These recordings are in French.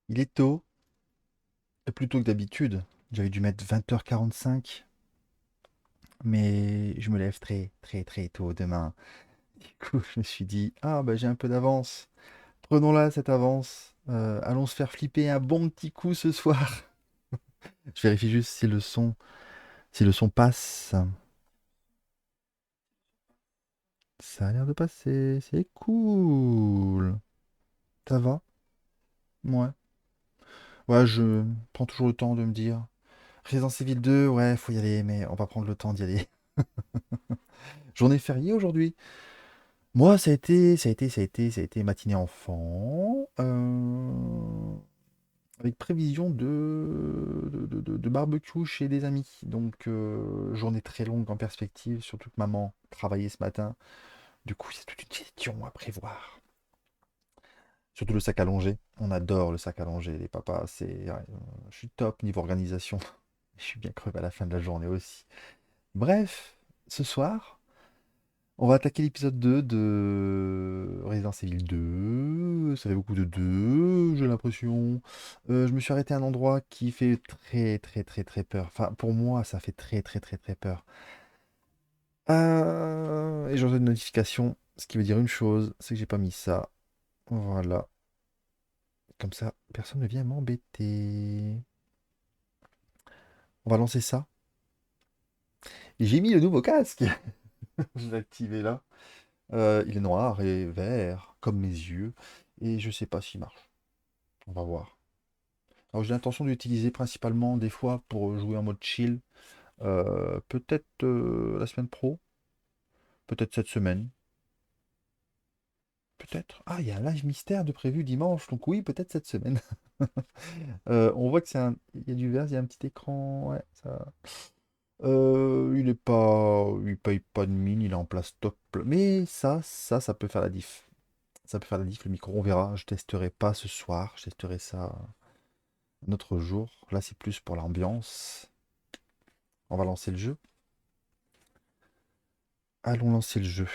Il est tôt, et plus tôt que d'habitude. J'avais dû mettre 20h45, mais je me lève très très très tôt demain. Du coup, je me suis dit, ah bah j'ai un peu d'avance. Prenons-la cette avance. Allons se faire flipper un bon petit coup ce soir. Je vérifie juste si le son passe. Ça a l'air de passer, c'est cool. Ça va? Ouais. Ouais, je prends toujours le temps de me dire. Resident Evil 2, ouais, faut y aller, mais on va prendre le temps d'y aller. Journée fériée aujourd'hui. Moi, ça a été matinée enfant, avec prévision de barbecue chez des amis. Donc, journée très longue en perspective, surtout que maman travaillait ce matin. Du coup, c'est toute une gestion à prévoir. Surtout le sac à longer. On adore le sac à longer, les papas. Je suis top niveau organisation. Je suis bien crevé à la fin de la journée aussi. Bref, ce soir, on va attaquer l'épisode 2 de Resident Evil 2. Ça fait beaucoup de 2, j'ai l'impression. Je me suis arrêté à un endroit qui fait très très très très peur. Enfin, pour moi, ça fait très très très très peur. Et j'ai reçu une notification, ce qui veut dire une chose, c'est que j'ai pas mis ça. Voilà. Comme ça, personne ne vient m'embêter. On va lancer ça. Et j'ai mis le nouveau casque. Je l'ai activé là. Il est noir et vert, comme mes yeux. Et je sais pas s'il marche. On va voir. Alors j'ai l'intention de l'utiliser principalement des fois pour jouer en mode chill. Peut-être la semaine pro. Peut-être cette semaine. Peut-être. Ah, il y a un live mystère de prévu dimanche. Donc oui, peut-être cette semaine. On voit que il y a du vert, il y a un petit écran. Ouais, ça. Il est pas. Il paye pas de mine, il est en place top. Mais ça peut faire la diff. Ça peut faire la diff, le micro, on verra. Je testerai pas ce soir, je testerai ça un autre jour. Là, c'est plus pour l'ambiance. On va lancer le jeu. Allons lancer le jeu.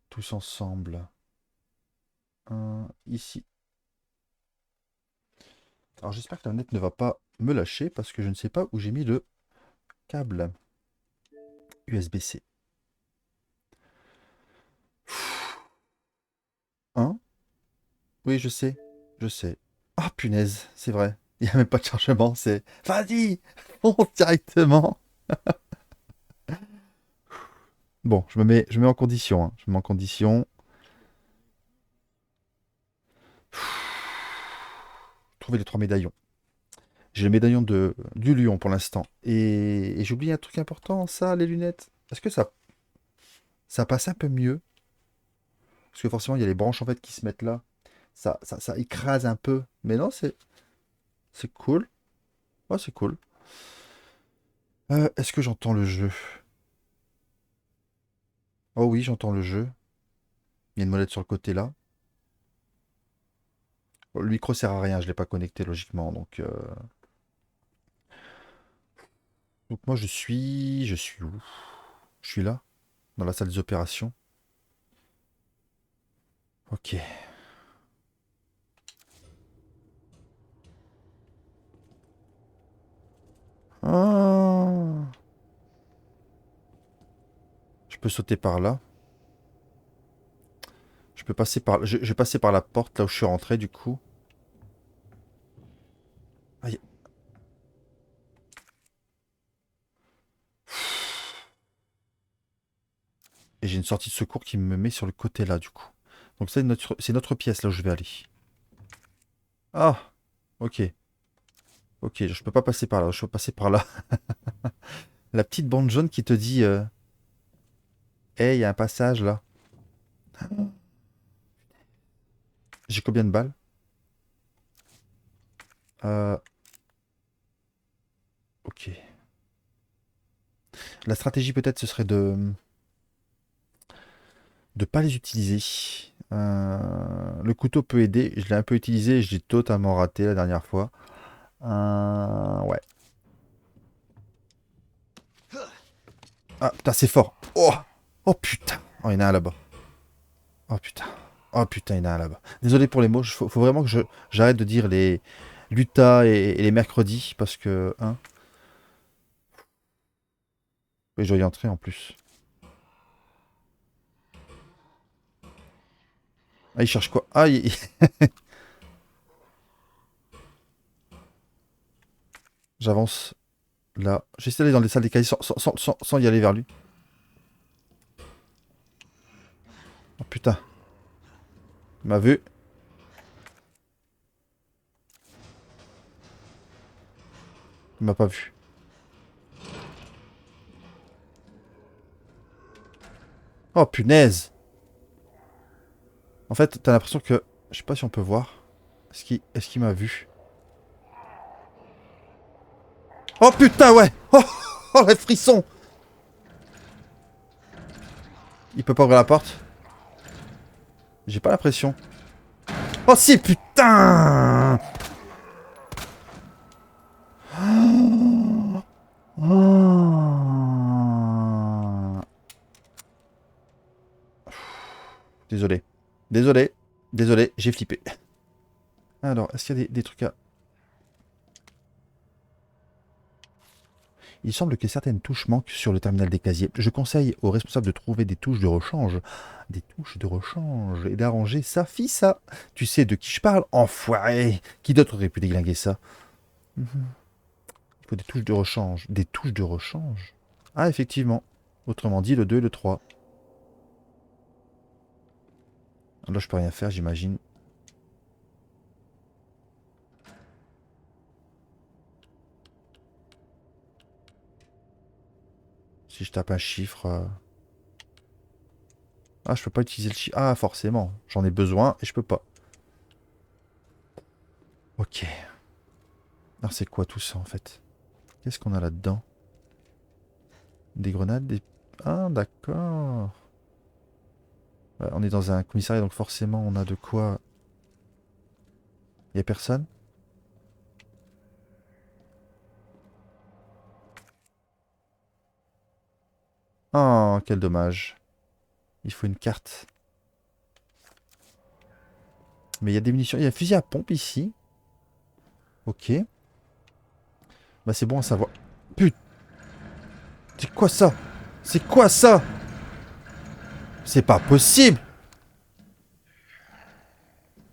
Tous ensemble. Ici. Alors, j'espère que la net ne va pas me lâcher parce que je ne sais pas où j'ai mis le câble USB-C. Hein? Oui, je sais. Je sais. Ah, punaise, c'est vrai. Il n'y a même pas de chargement, c'est... Vas-y! Fonce directement! Bon, je mets en condition, hein. Je mets en condition. Trouver les trois médaillons. J'ai le médaillon du lion pour l'instant. Et j'ai oublié un truc important, ça, les lunettes. Est-ce que ça passe un peu mieux? Parce que forcément, il y a les branches en fait qui se mettent là. Ça écrase un peu. Mais non, c'est cool. Ouais, c'est cool. Est-ce que j'entends le jeu? Oh oui, j'entends le jeu. Il y a une molette sur le côté là. Bon, le micro sert à rien, je ne l'ai pas connecté logiquement. Donc moi, je suis où? Je suis là, dans la salle des opérations. Ok. Ah, je peux sauter par là. Je vais passer par la porte là où je suis rentré du coup. Aïe. Et j'ai une sortie de secours qui me met sur le côté là du coup. Donc ça, c'est notre pièce là où je vais aller. Ah, ok. Ok, je peux pas passer par là, je peux passer par là. La petite bande jaune qui te dit hey, il y a un passage là. J'ai combien de balles? Euh, ok. La stratégie peut-être ce serait de pas les utiliser. Le couteau peut aider. Je l'ai un peu utilisé et je l'ai totalement raté la dernière fois. Ouais. Ah putain, c'est fort. Oh, oh putain. Oh, il y en a un là-bas. Oh putain. Oh putain, il y en a un là-bas. Désolé pour les mots. Faut vraiment que j'arrête de dire l'Utah et les mercredis, parce que, hein, et je dois y entrer en plus. Ah, il cherche quoi? Ah, j'avance là. J'essaie d'aller dans les salles des casiers sans y aller vers lui. Oh putain, il m'a vu. Il m'a pas vu. Oh punaise! En fait, t'as l'impression que... Je sais pas si on peut voir. Est-ce qu'il m'a vu? Oh putain, ouais! Oh, oh, le frisson! Il peut pas ouvrir la porte? J'ai pas l'impression. Oh si, putain! Oh. Désolé. Désolé. Désolé, j'ai flippé. Alors, est-ce qu'il y a des trucs à... Il semble que certaines touches manquent sur le terminal des casiers. Je conseille aux responsables de trouver des touches de rechange. Des touches de rechange. Et d'arranger ça, fit ça. Tu sais de qui je parle? Enfoiré! Qui d'autre aurait pu déglinguer ça? Mhm. Il faut des touches de rechange. Des touches de rechange? Ah, effectivement. Autrement dit, le 2 et le 3. Là, je peux rien faire, j'imagine. Si je tape un chiffre... Ah, je peux pas utiliser le chiffre. Ah, forcément. J'en ai besoin et je peux pas. Ok. Alors, c'est quoi tout ça, en fait? Qu'est-ce qu'on a là-dedans? Des grenades, des... Ah, d'accord. Ouais, on est dans un commissariat, donc forcément, on a de quoi... Il y a personne? Oh, quel dommage. Il faut une carte. Mais il y a des munitions. Il y a un fusil à pompe ici. Ok. Bah, c'est bon à savoir. Putain, c'est quoi ça? C'est quoi ça? C'est pas possible!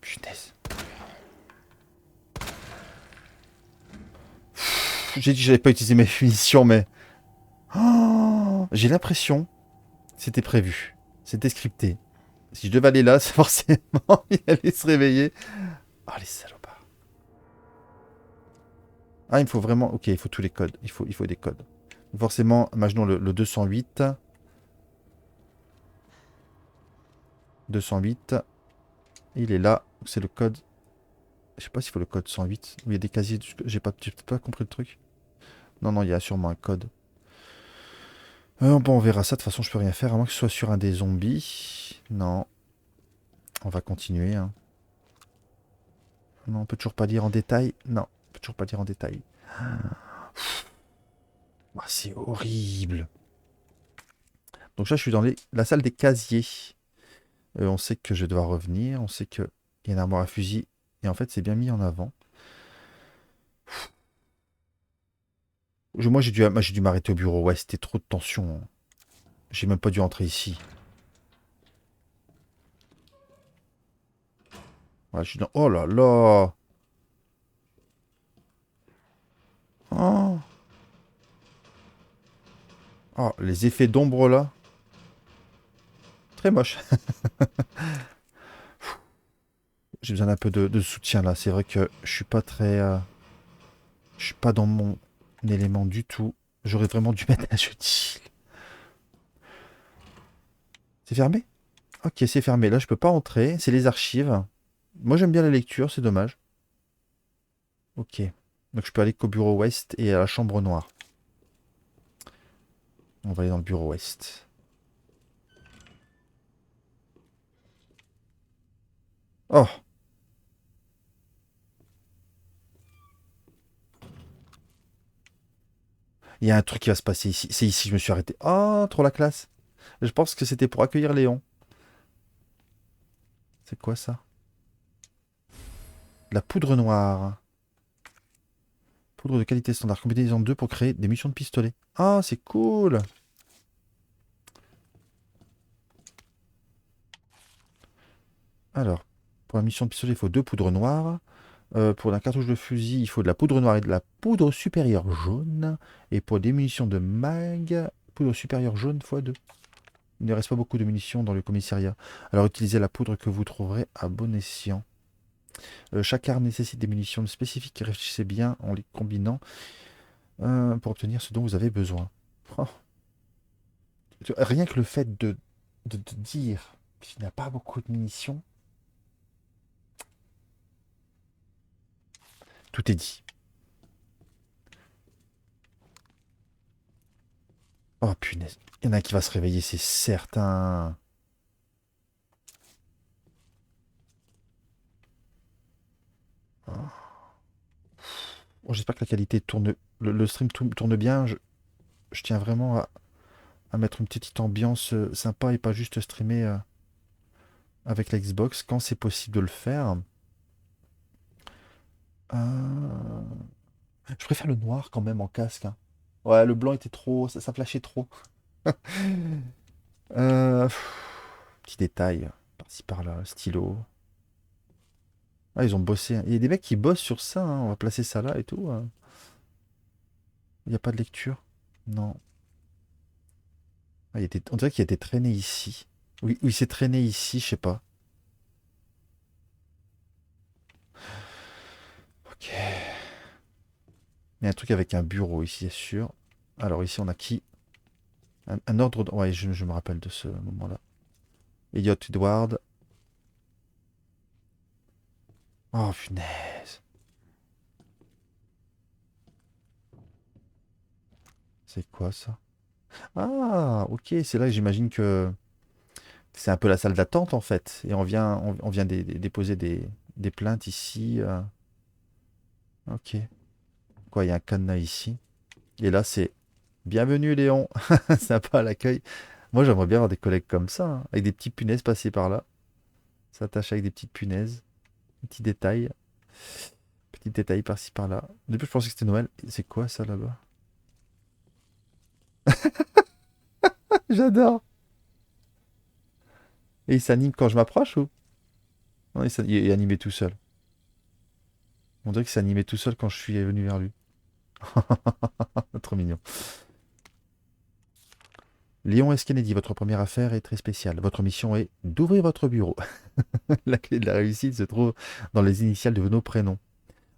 Punaise. J'ai dit que j'allais pas utiliser mes munitions, mais... Oh, j'ai l'impression que c'était prévu. C'était scripté. Si je devais aller là, c'est forcément il allait se réveiller. Oh, les salopards. Ah, il me faut vraiment... Ok, il faut tous les codes. Il faut des codes. Donc forcément, imaginons le 208. 208. Il est là. C'est le code... Je sais pas s'il faut le code 108. Il y a des casiers... J'ai pas compris le truc. Non, non, il y a sûrement un code. Bon, on verra ça. De toute façon, je peux rien faire. À moins que ce soit sur un des zombies. Non. On va continuer, hein. Non, on peut toujours pas lire en détail. Non, on peut toujours pas lire en détail. Ah, c'est horrible. Donc là, je suis dans la salle des casiers. On sait que je vais devoir revenir. On sait qu'il y a une armoire à fusil. Et en fait, c'est bien mis en avant. Moi, j'ai dû m'arrêter au bureau. Ouais, c'était trop de tension, hein. J'ai même pas dû entrer ici. Ouais, je suis dans... Oh là là. Oh, oh, les effets d'ombre là. Très moche. J'ai besoin d'un peu de soutien là. C'est vrai que je suis pas très... je suis pas dans mon élément du tout. J'aurais vraiment dû mettre un jeudi. C'est fermé? Ok, c'est fermé. Là, je peux pas entrer. C'est les archives. Moi, j'aime bien la lecture, c'est dommage. Ok. Donc, je peux aller qu'au bureau ouest et à la chambre noire. On va aller dans le bureau ouest. Oh! Il y a un truc qui va se passer ici. C'est ici, je me suis arrêté. Oh, trop la classe. Je pense que c'était pour accueillir Léon. C'est quoi ça? La poudre noire. Poudre de qualité standard. Combinaison 2 pour créer des munitions de pistolet. Ah, c'est cool. Alors, pour la mission de pistolet, il faut 2 poudres noires. Pour la cartouche de fusil, il faut de la poudre noire et de la poudre supérieure jaune. Et pour des munitions de mag, poudre supérieure jaune x2. Il ne reste pas beaucoup de munitions dans le commissariat. Alors utilisez la poudre que vous trouverez à bon escient. Chaque arme nécessite des munitions spécifiques. Réfléchissez bien en les combinant pour obtenir ce dont vous avez besoin. Oh. Rien que le fait de dire qu'il n'y a pas beaucoup de munitions, tout est dit. Oh punaise, il y en a un qui va se réveiller, c'est certain. Oh. Bon, j'espère que la qualité tourne, le stream tourne bien. Je tiens vraiment à mettre une petite ambiance sympa et pas juste streamer avec la Xbox quand c'est possible de le faire. Euh, Je préfère le noir quand même en casque, hein. Ouais, le blanc était trop, ça flashait trop. Petit détail, par-ci par-là, stylo. Ah, ils ont bossé, hein. Il y a des mecs qui bossent sur ça, hein. On va placer ça là et tout. Il n'y a pas de lecture. Non. Ah, on dirait qu'il a été traîné ici. Oui, oui, il s'est traîné ici, je sais pas. Ok. Il y a un truc avec un bureau ici, c'est sûr. Alors ici, on a qui? Un ordre. Ouais, je me rappelle de ce moment-là. Elliot Edward. Oh, punaise. C'est quoi ça? Ah, ok, c'est là que j'imagine que c'est un peu la salle d'attente en fait. Et on vient déposer des plaintes ici. Ok. Quoi, il y a un cadenas ici. Et là, c'est bienvenue Léon. Sympa à l'accueil. Moi, j'aimerais bien avoir des collègues comme ça, hein, avec des petites punaises passées par là. S'attache avec des petites punaises. Petits détails. Petits détails par-ci par-là. Au début, je pensais que c'était Noël. C'est quoi ça là-bas? J'adore. Et il s'anime quand je m'approche ou? Non, il est animé tout seul. On dirait qu'il s'est animé tout seul quand je suis venu vers lui. Trop mignon. Léon S. Kennedy, votre première affaire est très spéciale. Votre mission est d'ouvrir votre bureau. La clé de la réussite se trouve dans les initiales de nos prénoms.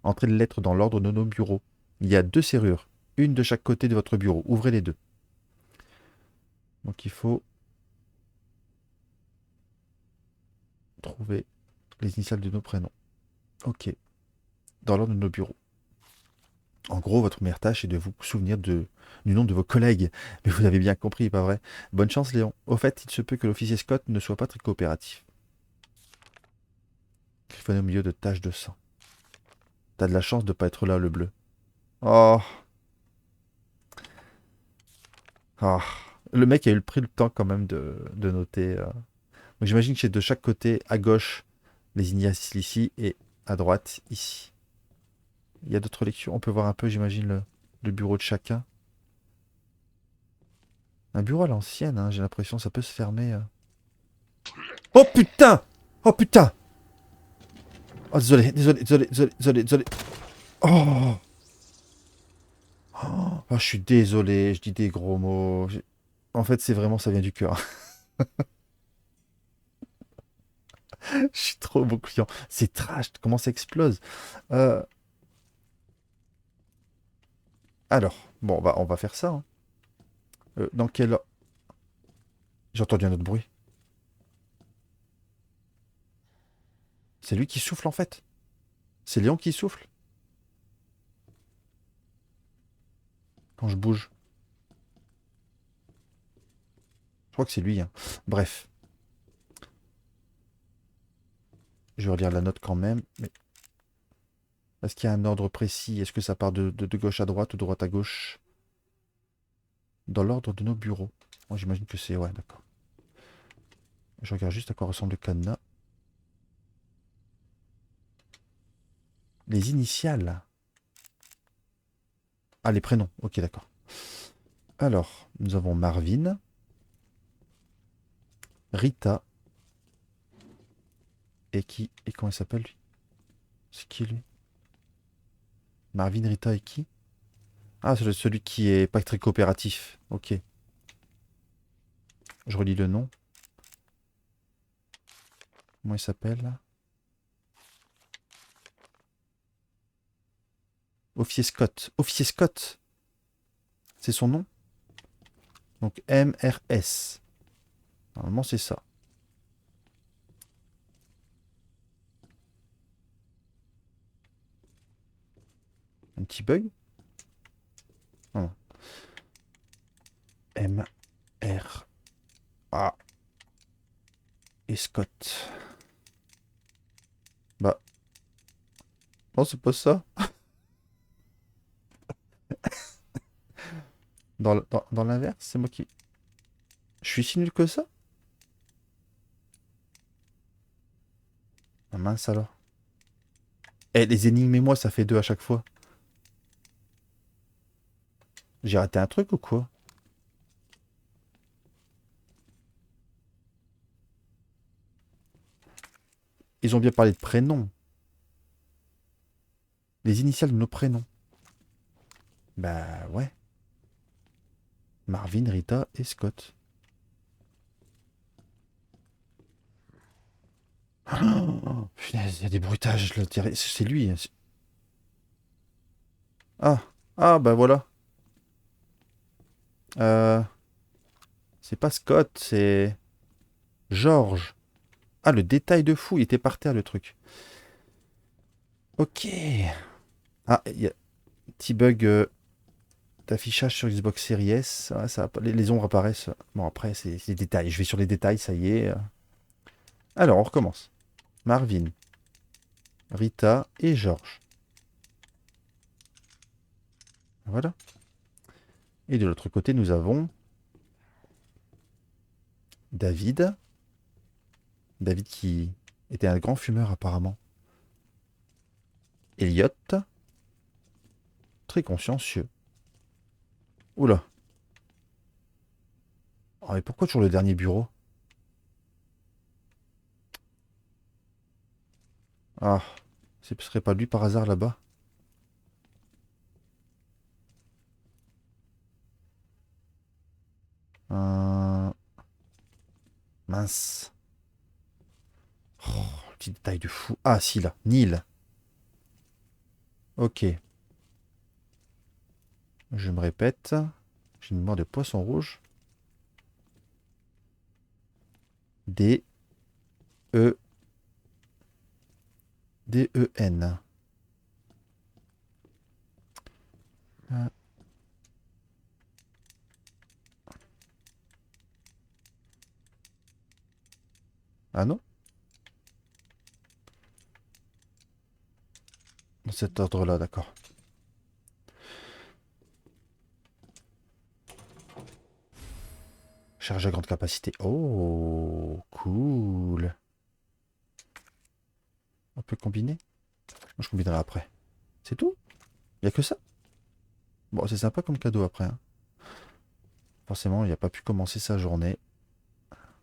Entrez les lettres dans l'ordre de nos bureaux. Il y a 2 serrures, une de chaque côté de votre bureau. Ouvrez les 2. Donc il faut trouver les initiales de nos prénoms. Ok. Dans l'ordre de nos bureaux. En gros, votre première tâche est de vous souvenir du nom de vos collègues. Mais vous avez bien compris, pas vrai? Bonne chance, Léon. Au fait, il se peut que l'officier Scott ne soit pas très coopératif. Griffonné au milieu de taches de sang. T'as de la chance de pas être là, le bleu. Oh, ah. Le mec a eu pris le temps quand même de noter. Donc j'imagine que c'est de chaque côté, à gauche, les initiales ici et à droite, ici. Il y a d'autres lectures. On peut voir un peu, j'imagine, le bureau de chacun. Un bureau à l'ancienne, hein, j'ai l'impression, ça peut se fermer. Oh putain! Oh putain! Oh désolé, désolé, désolé, désolé, désolé, désolé. Oh! Oh, je suis désolé, je dis des gros mots. En fait, c'est vraiment, ça vient du cœur. Je suis trop bon client. C'est trash, comment ça explose. Euh, alors, bon, on va faire ça, hein. Dans quel... J'ai entendu un autre bruit. C'est lui qui souffle en fait. C'est Léon qui souffle quand je bouge. Je crois que c'est lui, hein. Bref, je vais relire la note quand même. Mais est-ce qu'il y a un ordre précis? Est-ce que ça part de gauche à droite ou de droite à gauche? Dans l'ordre de nos bureaux. Moi, j'imagine que c'est... Ouais, d'accord. Je regarde juste à quoi ressemble le cadenas. Les initiales. Ah, les prénoms. Ok, d'accord. Alors, nous avons Marvin, Rita, et qui... Et comment il s'appelle, lui? C'est qui, lui? Marvin, Rita et qui? Ah, c'est celui qui est pas très coopératif. Ok. Je relis le nom. Comment il s'appelle? Officier Scott. Officier Scott, c'est son nom? Donc MRS. Normalement, c'est ça. Un petit bug? Non. MRA et Scott. Bah, non, c'est pas ça. Dans l'inverse, c'est moi qui... Je suis si nul que ça? Ah mince alors. Eh, les énigmes et moi, ça fait deux à chaque fois. J'ai raté un truc ou quoi? Ils ont bien parlé de prénoms. Les initiales de nos prénoms. Bah ouais. Marvin, Rita et Scott. Oh, punaise, il y a des bruitages, je le dirais. C'est lui. Ah, ah, bah voilà. Euh, c'est pas Scott, c'est George. Ah, le détail de fou, il était par terre le truc. Ok. Ah, il y a un petit bug d'affichage sur Xbox Series S. Ah, les ombres apparaissent. Bon, après, c'est des détails. Je vais sur les détails, ça y est. Alors, on recommence. Marvin, Rita et George. Voilà. Et de l'autre côté, nous avons David. David qui était un grand fumeur apparemment. Elliot, très consciencieux. Oula. Ah, mais pourquoi toujours le dernier bureau? Ah, ce serait pas lui par hasard là-bas? Euh, Mince. Oh, petit détail de fou. Ah, si, là. Neil. Ok. Je me répète. J'ai une mémoire de poisson rouge. D, E, D, E, N. Ah, ah non? Dans cet ordre-là, d'accord. Charge à grande capacité. Oh, cool. On peut combiner? Moi, je combinerai après. C'est tout? Il y a que ça? Bon, c'est sympa comme cadeau après, hein. Forcément, il n'a pas pu commencer sa journée.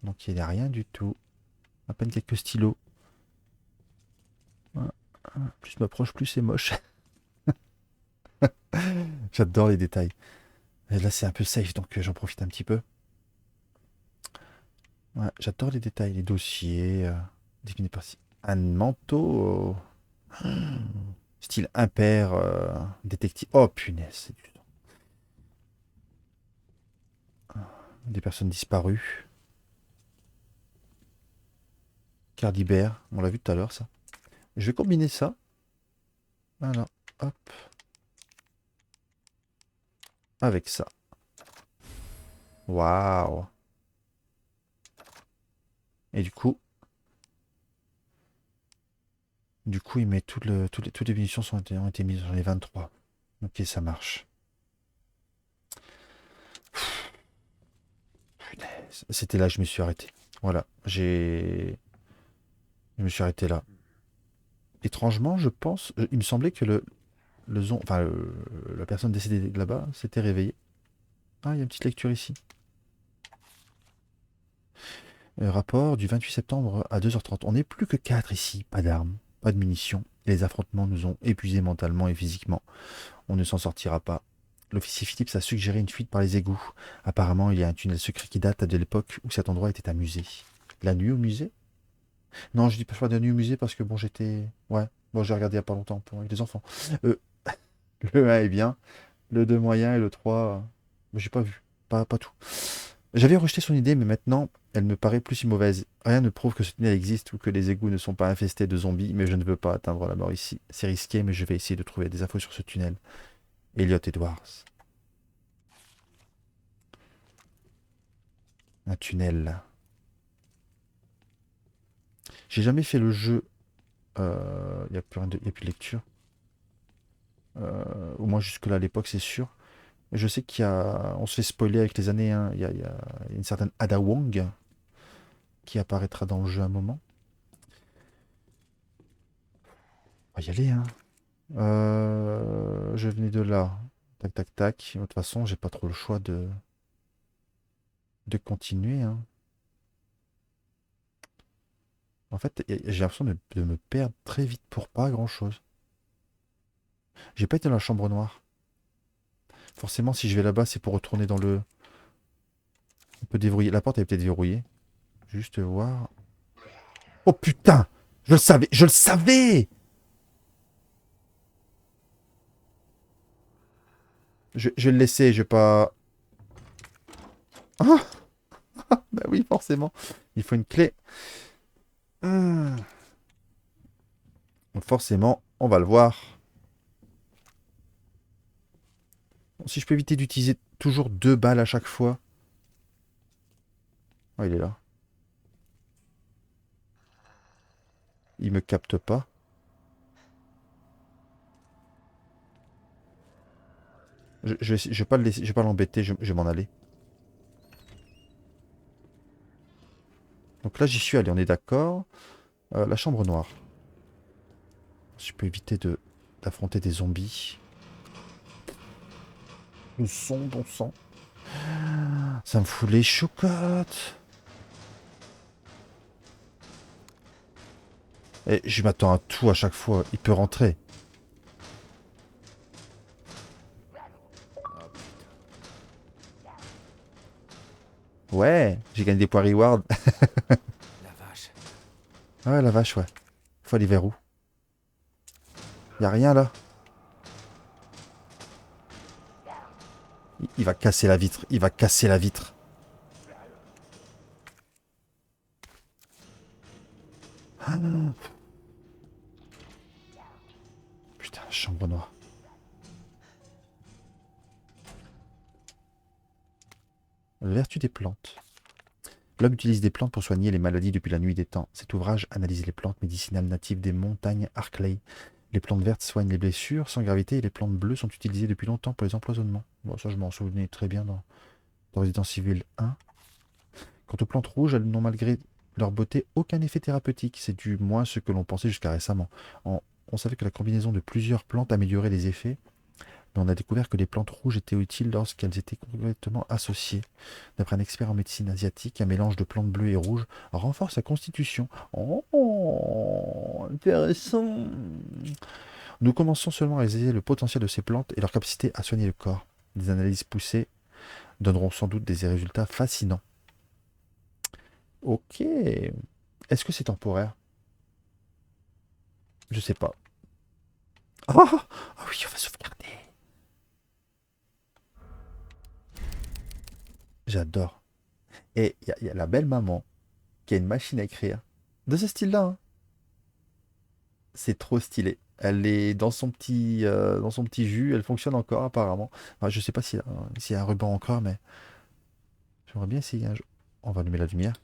Donc, il n'y a rien du tout. À peine quelques stylos. Ah, ah, plus je m'approche, plus c'est moche. J'adore les détails. Et là, c'est un peu safe, donc j'en profite un petit peu. Ouais, j'adore les détails, les dossiers. Définis par-ci. Un manteau style impair, détective. Oh punaise, c'est du... Des personnes disparues. Cardibert, on l'a vu tout à l'heure ça. Je vais combiner ça. Voilà, hop, avec ça. Waouh. Et du coup, il met toutes les munitions ont été mises dans les 23. Ok, ça marche. Punaise. C'était là que je me suis arrêté. Voilà, je me suis arrêté là. Étrangement, je pense, il me semblait que la personne décédée là-bas s'était réveillée. Ah, il y a une petite lecture ici. Rapport du 28 septembre à 2h30. On n'est plus que 4 ici, pas d'armes, pas de munitions. Les affrontements nous ont épuisés mentalement et physiquement. On ne s'en sortira pas. L'officier Phillips a suggéré une fuite par les égouts. Apparemment, il y a un tunnel secret qui date de l'époque où cet endroit était un musée. La nuit au musée? Non, je dis pas de la nuit au musée parce que bon, j'étais... Ouais, bon, j'ai regardé il y a pas longtemps avec les enfants. Euh, le 1 est bien, le 2 moyen et le 3... j'ai pas vu, pas tout. J'avais rejeté son idée, mais maintenant, elle me paraît plus si mauvaise. Rien ne prouve que ce tunnel existe ou que les égouts ne sont pas infestés de zombies, mais je ne veux pas atteindre la mort ici. C'est risqué, mais je vais essayer de trouver des infos sur ce tunnel. Elliot Edwards. Un tunnel. J'ai jamais fait le jeu. Il n'y a plus rien y a plus de lecture. Au moins jusque-là à l'époque, c'est sûr. Je sais qu'il y a. On se fait spoiler avec les années, hein. Il y a une certaine Ada Wong qui apparaîtra dans le jeu à un moment. On va y aller, hein. Je venais de là. Tac, tac, tac. De toute façon, j'ai pas trop le choix de continuer, hein. En fait, j'ai l'impression de me perdre très vite pour pas grand-chose. J'ai pas été dans la chambre noire. Forcément, si je vais là-bas, c'est pour retourner dans le... On peut déverrouiller. La porte elle est peut-être verrouillée. Juste voir. Oh putain! Je le savais! Je le savais! Je vais le laisser, je vais pas... Ah! Bah oui, forcément. Il faut une clé. Hmm. Donc forcément, on va le voir. Bon, si je peux éviter d'utiliser toujours 2 balles à chaque fois. Oh, il est là. Il me capte pas. Je vais pas le laisser, je vais pas l'embêter, je vais m'en aller. Donc là, j'y suis allé, on est d'accord. La chambre noire. Si je peux éviter d'affronter des zombies. Le son, bon sang. Ça me fout les chocottes. Et je m'attends à tout à chaque fois. Il peut rentrer. Ouais, j'ai gagné des points reward. La vache. Ah ouais, la vache, ouais. Faut aller vers où? Y a rien là. Il va casser la vitre. Il va casser la vitre. Ah, putain, chambre noire. La vertu des plantes. L'homme utilise des plantes pour soigner les maladies depuis la nuit des temps. Cet ouvrage analyse les plantes médicinales natives des montagnes Arklay. Les plantes vertes soignent les blessures sans gravité et les plantes bleues sont utilisées depuis longtemps pour les empoisonnements. Bon, ça, je m'en souvenais très bien dans Resident Evil 1. Quant aux plantes rouges, elles n'ont malgré leur beauté aucun effet thérapeutique. C'est du moins ce que l'on pensait jusqu'à récemment. On savait que la combinaison de plusieurs plantes améliorait les effets, mais on a découvert que les plantes rouges étaient utiles lorsqu'elles étaient complètement associées. D'après un expert en médecine asiatique, un mélange de plantes bleues et rouges renforce la constitution. Oh, intéressant. Nous commençons seulement à réaliser le potentiel de ces plantes et leur capacité à soigner le corps. Des analyses poussées donneront sans doute des résultats fascinants. Ok. Est-ce que c'est temporaire? Je sais pas. Ah, ah oui, on va sauvegarder. J'adore. Et il y a la belle maman qui a une machine à écrire. De ce style-là, hein. C'est trop stylé. Elle est dans son petit jus. Elle fonctionne encore apparemment. Enfin, je sais pas s'il y a un ruban encore, mais j'aimerais bien essayer un jour. On va allumer la lumière.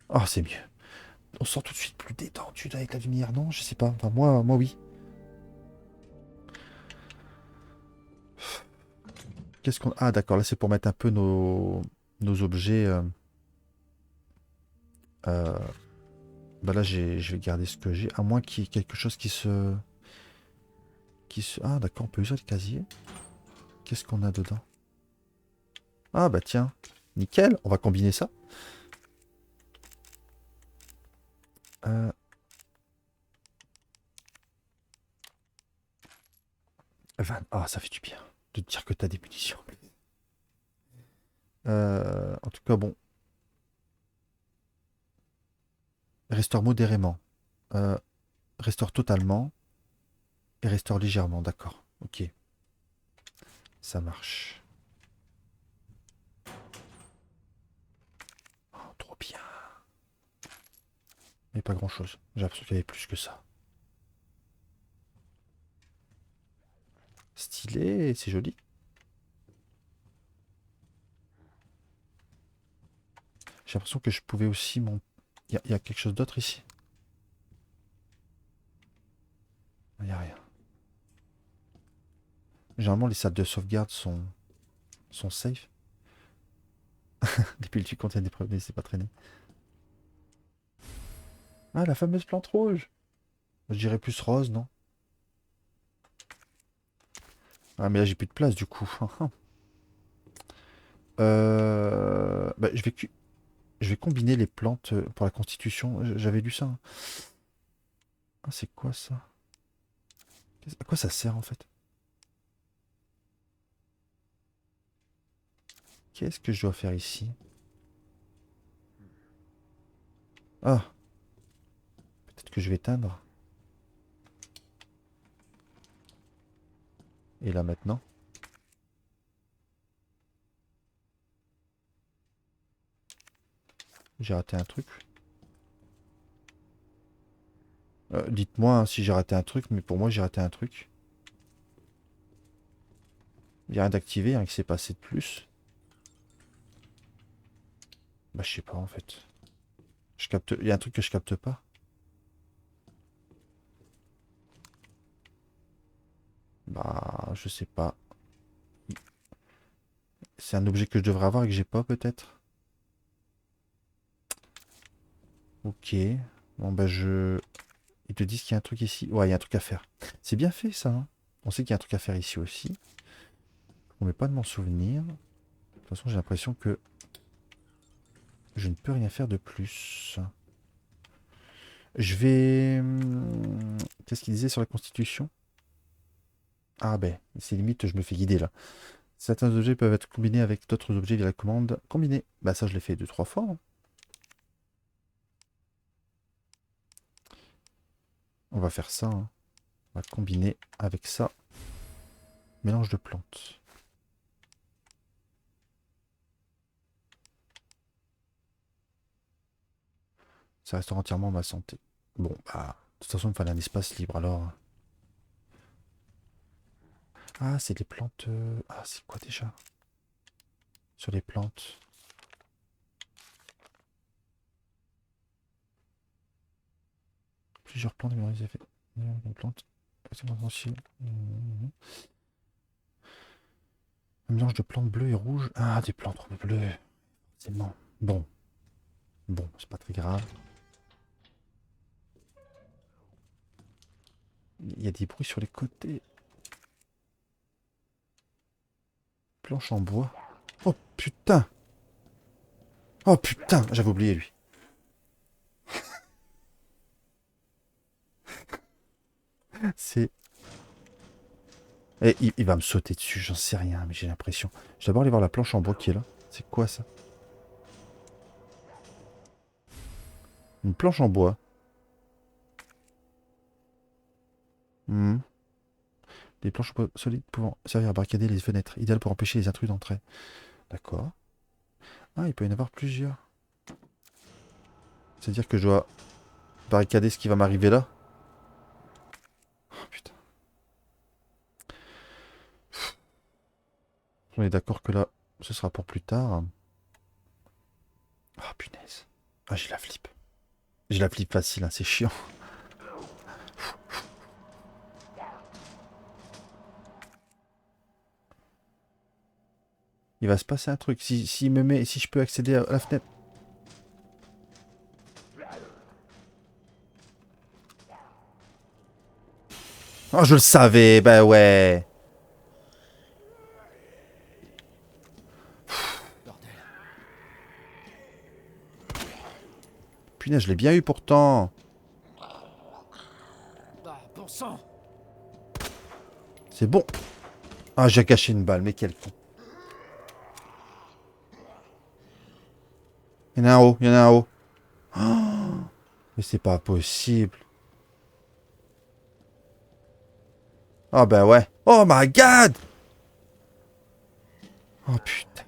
Oh, c'est mieux. On sent tout de suite plus détendu là, avec la lumière, non? Je sais pas. Enfin, moi oui. Qu'est-ce qu'on... Ah, d'accord. Là, c'est pour mettre un peu nos objets. Euh, Bah là, je vais garder ce que j'ai. À moins qu'il y ait quelque chose qui se... Ah d'accord, on peut ouvrir le casier. Qu'est-ce qu'on a dedans? Ah bah tiens, nickel, on va combiner ça. Euh... Ah, ça fait du bien de te dire que t'as des munitions. En tout cas, bon. Restaure modérément. Euh, Restaure totalement. Et restaure légèrement, d'accord. Ok, ça marche. Oh, trop bien. Mais pas grand chose. J'ai l'impression qu'il y avait plus que ça. Stylé, c'est joli. J'ai l'impression que je pouvais aussi mon... Il y a quelque chose d'autre ici? Il n'y a rien. Généralement, les salles de sauvegarde sont safe. Les piles contiennent des preuves, mais c'est pas traîné. Ah, la fameuse plante rouge. Je dirais plus rose, non? Ah, mais là, j'ai plus de place, du coup. Bah, je vais combiner les plantes pour la constitution. J'avais lu ça, hein. Ah, c'est quoi ça? À quoi ça sert, en fait? Qu'est-ce que je dois faire ici? Ah, peut-être que je vais éteindre. Et là, maintenant? J'ai raté un truc. Dites-moi hein, si j'ai raté un truc, mais pour moi, j'ai raté un truc. Il n'y a rien d'activé, rien qui s'est passé de plus. Bah, je sais pas, en fait. Je capte... Il y a un truc que je capte pas. Bah, je sais pas. C'est un objet que je devrais avoir et que j'ai pas, peut-être. Ok. Bon, bah, je... Ils te disent qu'il y a un truc ici. Ouais, il y a un truc à faire. C'est bien fait, ça, hein. On sait qu'il y a un truc à faire ici aussi. On met pas de m'en souvenir. De toute façon, j'ai l'impression que je ne peux rien faire de plus. Je vais... Qu'est-ce qu'il disait sur la Constitution? Ah ben, c'est limite, je me fais guider là. Certains objets peuvent être combinés avec d'autres objets via la commande combiner. Bah ça, je l'ai fait 2-3 fois, hein. On va faire ça, hein. On va combiner avec ça. Mélange de plantes. Ça restaure entièrement ma santé. Bon, bah, de toute façon, il me fallait un espace libre alors. Ah, c'est les plantes... Ah, c'est quoi déjà? Sur les plantes. Plusieurs plantes, mais effets. Une plante. C'est essentiel. Un mélange de plantes bleues et rouges. Ah, des plantes bleues. C'est bon. Bon. Bon, c'est pas très grave. Il y a des bruits sur les côtés. Planche en bois. Oh putain! Oh putain! J'avais oublié lui. C'est... Eh, il va me sauter dessus, j'en sais rien, mais j'ai l'impression. Je vais d'abord aller voir la planche en bois qui est là. C'est quoi ça? Une planche en bois. Hmm. Des planches en bois solides pouvant servir à barricader les fenêtres. Idéal pour empêcher les intrus d'entrer. D'accord. Ah, il peut y en avoir plusieurs. C'est-à-dire que je dois barricader ce qui va m'arriver là? Oh putain. On est d'accord que là, ce sera pour plus tard. Ah punaise. Ah, j'ai la flip. J'ai la flip facile, hein, c'est chiant. Il va se passer un truc. Si me met, si je peux accéder à la fenêtre. Oh, je le savais, bah ouais. Bordel. Punaise, je l'ai bien eu pourtant. Ah, bon sang. C'est bon. Ah, j'ai gâché une balle, mais quel con. Il y en a un haut, il y en a un haut. Mais c'est pas possible. Ah bah ouais. Oh my god. Oh putain.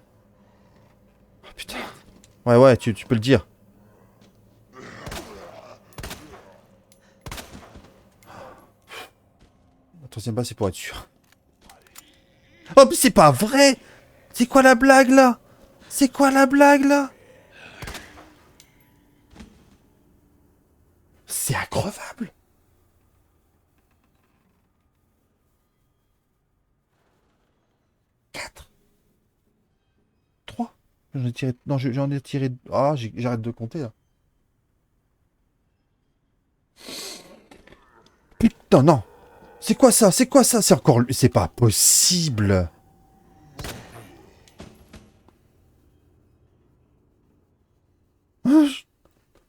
Oh putain. Ouais, ouais, tu peux le dire. La troisième balle, c'est pour être sûr. Oh, mais c'est pas vrai. C'est quoi la blague là? C'est quoi la blague là? C'est increvable. 4, 3. J'en ai tiré. Non, j'en ai tiré. Ah, j'arrête de compter là. Putain, non. C'est quoi ça? C'est quoi ça? C'est encore. C'est pas possible. Ah,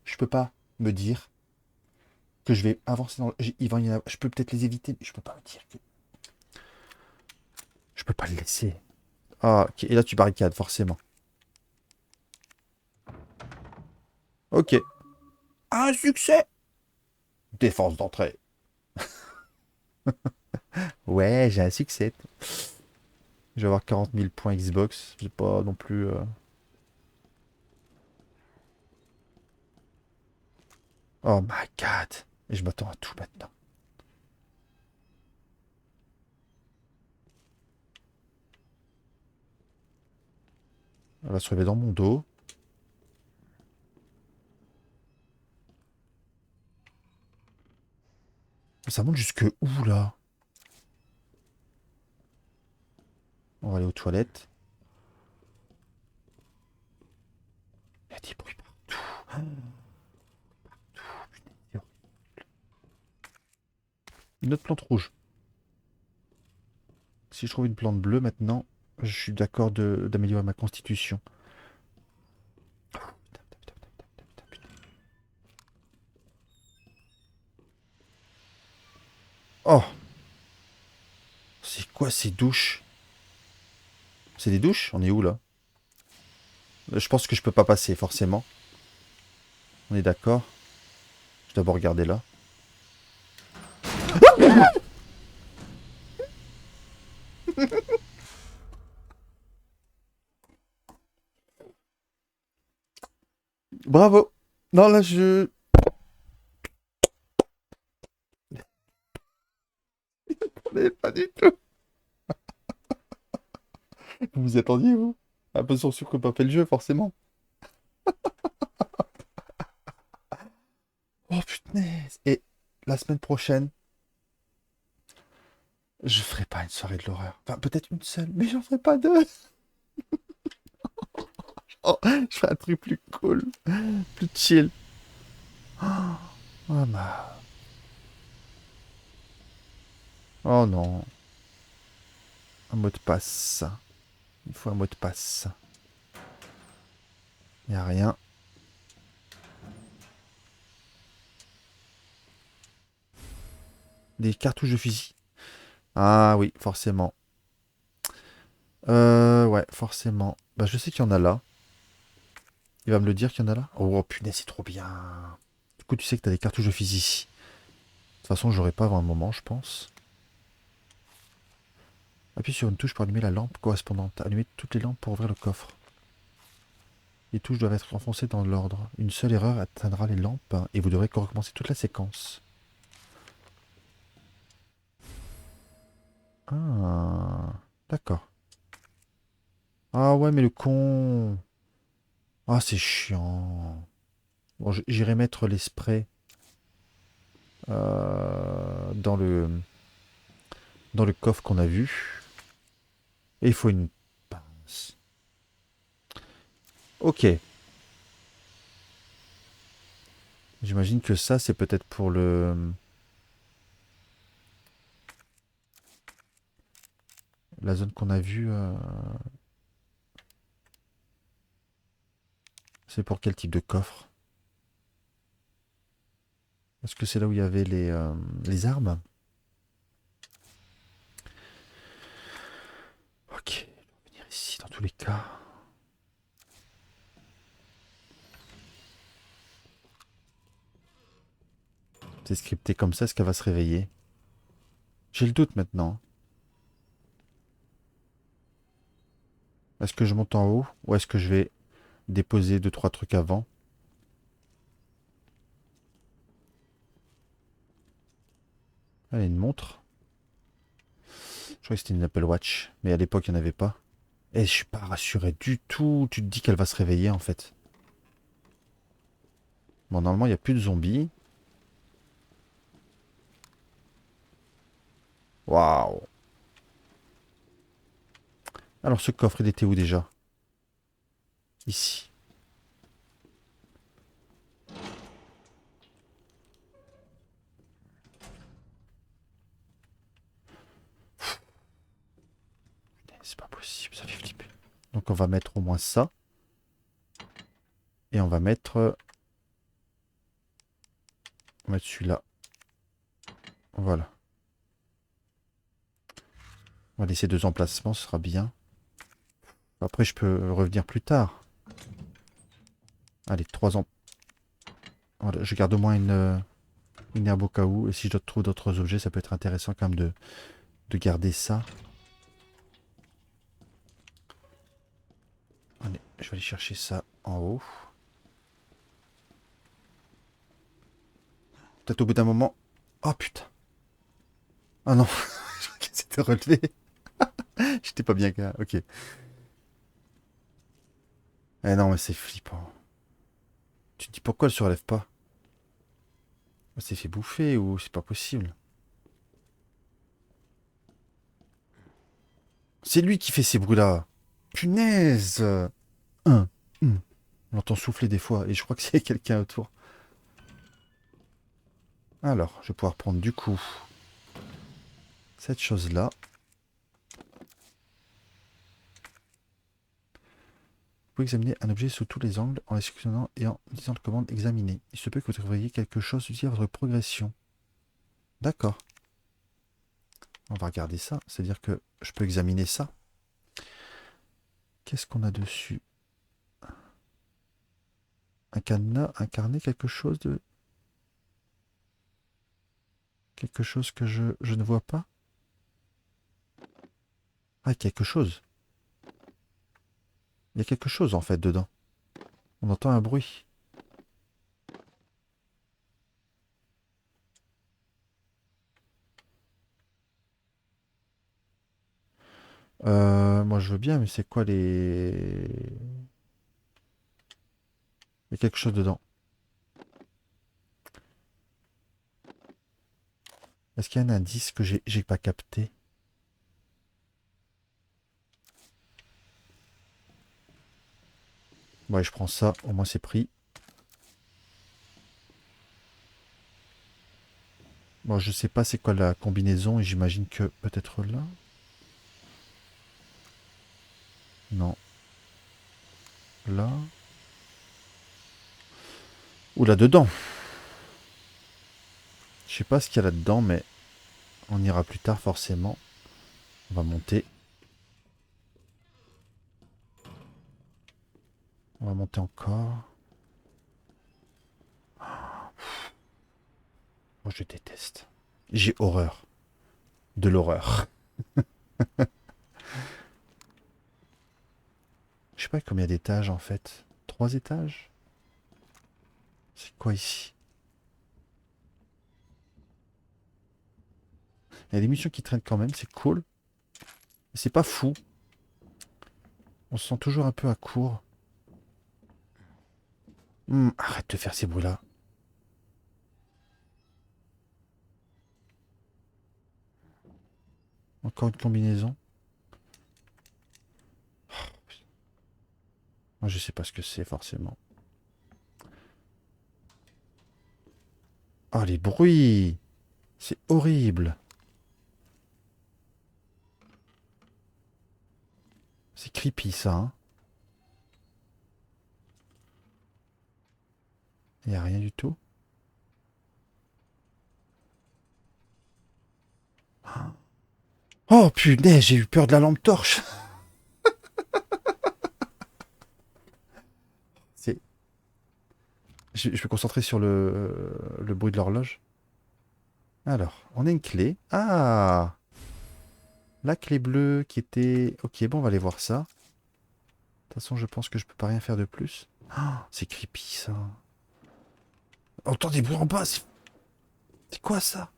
je peux pas me dire que je vais avancer dans le... Il va y en avoir... Je peux peut-être les éviter, mais je peux pas me dire que... Je peux pas le laisser. Ah, ok. Et là, tu barricades, forcément. Ok. Un succès! Défense d'entrée. Ouais, j'ai un succès. Je vais avoir 40 000 points Xbox. J'ai pas non plus... Oh my god. Et je m'attends à tout maintenant. Elle va se réveiller dans mon dos. Ça monte jusque où, là? On va aller aux toilettes. Il y a des bruits partout. Une autre plante rouge. Si je trouve une plante bleue maintenant, je suis d'accord d'améliorer ma constitution. Oh, c'est quoi ces douches? C'est des douches? On est où là? Je pense que je peux pas passer forcément. On est d'accord. Je vais d'abord regarder là. Bravo. Non là je... Mais pas du tout. Vous vous y attendiez vous? Un peu sûr que pas fait le jeu forcément. Oh punaise. Et la semaine prochaine, je ferai pas une soirée de l'horreur. Enfin peut-être une seule, mais j'en ferai pas deux. Oh, je ferai un truc plus cool, plus chill. Oh, oh non. Un mot de passe. Il faut un mot de passe. Y a rien. Des cartouches de fusil. Ah oui, forcément. Ouais, forcément. Bah je sais qu'il y en a là. Il va me le dire qu'il y en a là. Oh punaise, c'est trop bien. Du coup, tu sais que t'as des cartouches de fusil ici. De toute façon, j'aurai pas avant un moment, je pense. Appuie sur une touche pour allumer la lampe correspondante. Allumer toutes les lampes pour ouvrir le coffre. Les touches doivent être enfoncées dans l'ordre. Une seule erreur atteindra les lampes et vous devrez recommencer toute la séquence. Ah, d'accord. Ah ouais, mais le con. Ah, c'est chiant. Bon, j'irai mettre les sprays dans le coffre qu'on a vu. Et il faut une pince. Ok. J'imagine que ça, c'est peut-être pour le... La zone qu'on a vue, c'est pour quel type de coffre? Est-ce que c'est là où il y avait les armes? Ok, on va venir ici dans tous les cas. C'est scripté comme ça, est-ce qu'elle va se réveiller? J'ai le doute maintenant. Est-ce que je monte en haut ou est-ce que je vais déposer deux trois trucs avant? Ah, une montre. Je crois que c'était une Apple Watch, mais à l'époque il n'y en avait pas. Et je suis pas rassuré du tout. Tu te dis qu'elle va se réveiller en fait. Bon, normalement il n'y a plus de zombies. Waouh. Alors ce coffre, il était où déjà? Ici. C'est pas possible, ça fait flipper. Donc on va mettre au moins ça. Et on va mettre celui-là. Voilà. On va laisser deux emplacements, ce sera bien. Après, je peux revenir plus tard. Allez, trois ans. Voilà, je garde au moins une herbe au cas où. Et si je dois trouver d'autres objets, ça peut être intéressant quand même de garder ça. Allez, je vais aller chercher ça en haut. Peut-être au bout d'un moment. Oh putain. Ah non. Je crois qu'elle s'était relevée. J'étais pas bien. Ok. Eh non, mais c'est flippant. Tu te dis pourquoi elle se relève pas? Elle s'est fait bouffer ou c'est pas possible? C'est lui qui fait ces bruits-là. Punaise. Un. On l'entend souffler des fois et je crois que c'est quelqu'un autour. Alors, je vais pouvoir prendre du coup cette chose-là. Vous pouvez examiner un objet sous tous les angles en sélectionnant et en utilisant la commande examiner. Il se peut que vous trouviez quelque chose utile à votre progression. D'accord. On va regarder ça. C'est-à-dire que je peux examiner ça. Qu'est-ce qu'on a dessus? Un cadenas, un carnet, quelque chose de... Quelque chose que je ne vois pas? Ah, quelque chose. Il y a quelque chose en fait dedans. On entend un bruit. Moi je veux bien, mais c'est quoi les... Il y a quelque chose dedans. Est-ce qu'il y a un indice que j'ai pas capté? Ouais, je prends ça, au moins c'est pris. Bon, je sais pas c'est quoi la combinaison et j'imagine que peut-être là. Non. Là. Ou là-dedans. Je sais pas ce qu'il y a là-dedans, mais on ira plus tard forcément. On va monter. On va monter encore. Moi je déteste. J'ai horreur. De l'horreur. Je sais pas combien d'étages en fait. Trois étages? C'est quoi ici? Il y a des missions qui traînent quand même, c'est cool. C'est pas fou. On se sent toujours un peu à court. Arrête de faire ces bruits-là. Encore une combinaison. Moi, je sais pas ce que c'est forcément. Oh, les bruits! C'est horrible. C'est creepy ça, hein. Il n'y a rien du tout. Oh punaise, j'ai eu peur de la lampe torche. C'est... je vais me concentrer sur le bruit de l'horloge. Alors, on a une clé. Ah, la clé bleue qui était... Ok, bon, on va aller voir ça. De toute façon, je pense que je peux pas rien faire de plus. Ah, c'est creepy ça. On entend des bruits en bas. C'est quoi ça?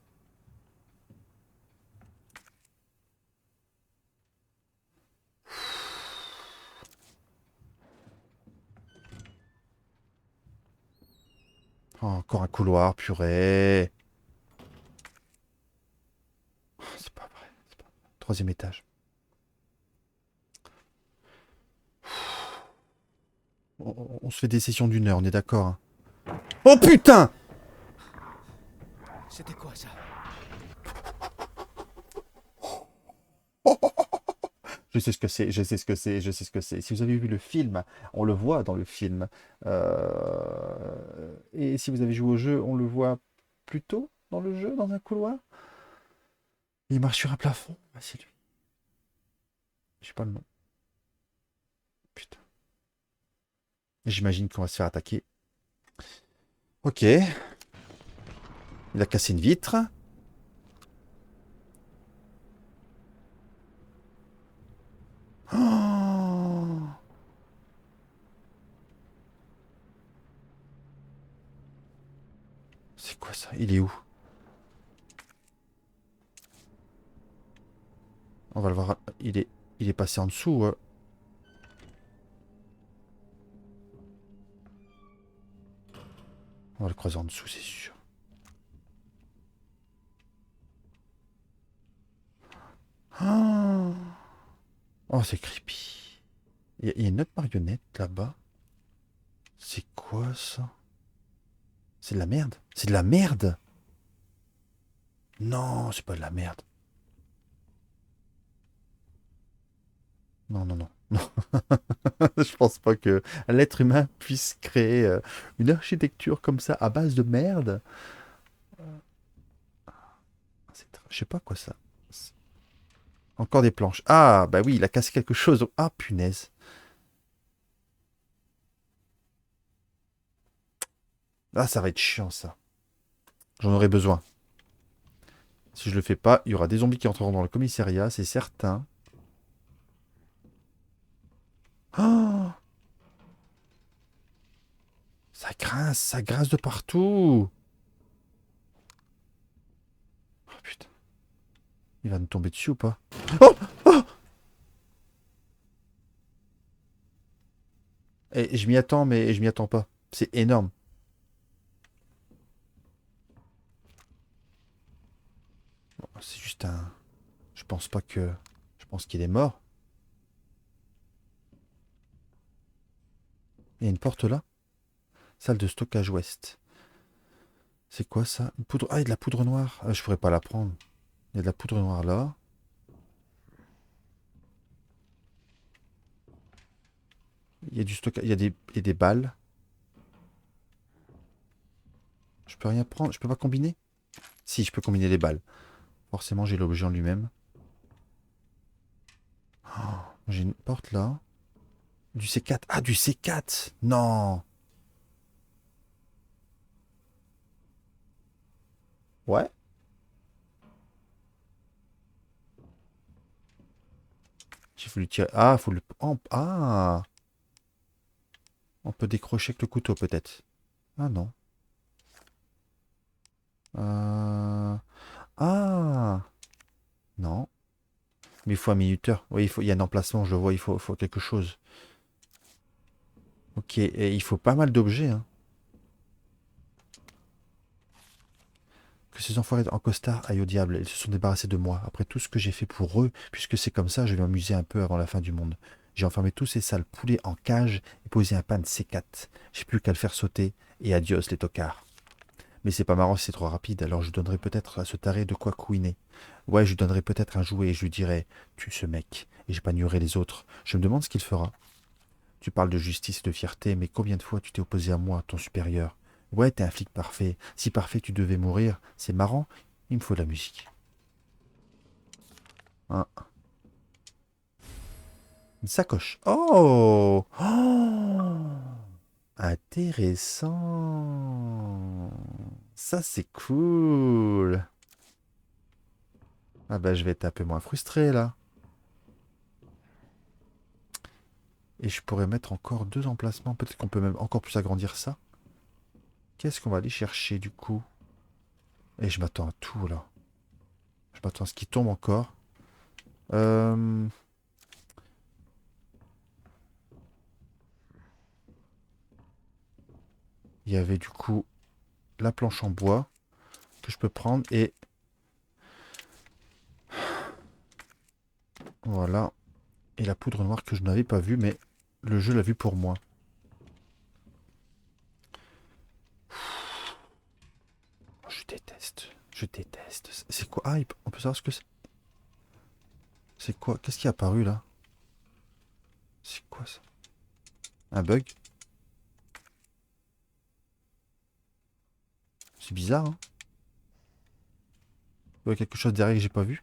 Oh, encore un couloir, purée. Oh, c'est pas vrai. C'est pas... Troisième étage. On se fait des sessions d'une heure, on est d'accord, hein. Oh putain! C'était quoi ça? Je sais ce que c'est, je sais ce que c'est, je sais ce que c'est. Si vous avez vu le film, on le voit dans le film. Et si vous avez joué au jeu, on le voit plus tôt dans le jeu, dans un couloir. Il marche sur un plafond. Ah, c'est lui. Je sais pas le nom. Putain. J'imagine qu'on va se faire attaquer. Ok. Il a cassé une vitre. Oh, c'est quoi ça? Il est où? On va le voir. Il est passé en dessous. On va le croiser en dessous, c'est sûr. Oh, oh, c'est creepy. Il y a une autre marionnette là-bas. C'est quoi ça? C'est de la merde. C'est de la merde. Non, c'est pas de la merde. Non, non, non. Non. Je pense pas que l'être humain puisse créer une architecture comme ça à base de merde. Je sais pas quoi ça. Encore des planches. Ah, bah oui, il a cassé quelque chose. Ah, punaise. Ah, ça va être chiant ça. J'en aurais besoin. Si je le fais pas, il y aura des zombies qui entreront dans le commissariat, c'est certain. Oh, ça grince de partout. Oh putain, il va nous tomber dessus ou pas? Oh, oh, et je m'y attends, mais je m'y attends pas. C'est énorme. Bon, c'est juste un... Je pense pas que... Je pense qu'il est mort. Il y a une porte là. Salle de stockage ouest. C'est quoi ça? Une poudre... Ah, il y a de la poudre noire. Ah, je pourrais pas la prendre. Il y a de la poudre noire là. Il y a du stockage... il y a des balles. Je peux rien prendre. Je peux pas combiner? Si, je peux combiner les balles. Forcément, j'ai l'objet en lui-même. Oh, j'ai une porte là. Du C4. Ah, du C4. Non. Ouais. J'ai voulu tirer. Ah, faut le... Ah. On peut décrocher avec le couteau peut-être. Ah non. Euh... Ah. Non. Mais il faut un minuteur. Oui, il y a un emplacement, je le vois, il faut quelque chose. Ok, et il faut pas mal d'objets, hein. Que ces enfoirés en costard aillent au diable. Ils se sont débarrassés de moi. Après tout ce que j'ai fait pour eux, puisque c'est comme ça, je vais m'amuser un peu avant la fin du monde. J'ai enfermé tous ces sales poulets en cage et posé un pain de C4. J'ai plus qu'à le faire sauter et adios les tocards. Mais c'est pas marrant si c'est trop rapide, alors je donnerai peut-être à ce taré de quoi couiner. Ouais, je lui donnerai peut-être un jouet et je lui dirai tue ce mec et j'épargnerai les autres. Je me demande ce qu'il fera. Tu parles de justice et de fierté, mais combien de fois tu t'es opposé à moi, ton supérieur? Ouais, t'es un flic parfait. Si parfait tu devais mourir, c'est marrant. Il me faut de la musique. Hein. Une sacoche. Oh! Oh! Intéressant. Ça, c'est cool. Ah bah, je vais être un peu moins frustré, là. Et je pourrais mettre encore 2 emplacements. Peut-être qu'on peut même encore plus agrandir ça. Qu'est-ce qu'on va aller chercher, du coup? Et je m'attends à tout, là. Je m'attends à ce qui tombe encore. Euh... Il y avait, du coup, la planche en bois que je peux prendre. Et voilà. Et la poudre noire que je n'avais pas vue, mais le jeu l'a vue pour moi. Je déteste. Je déteste. C'est quoi? Ah, on peut savoir ce que c'est. C'est quoi? Qu'est-ce qui est apparu là? C'est quoi ça? Un bug? C'est bizarre, hein? Il y a quelque chose derrière que j'ai pas vu.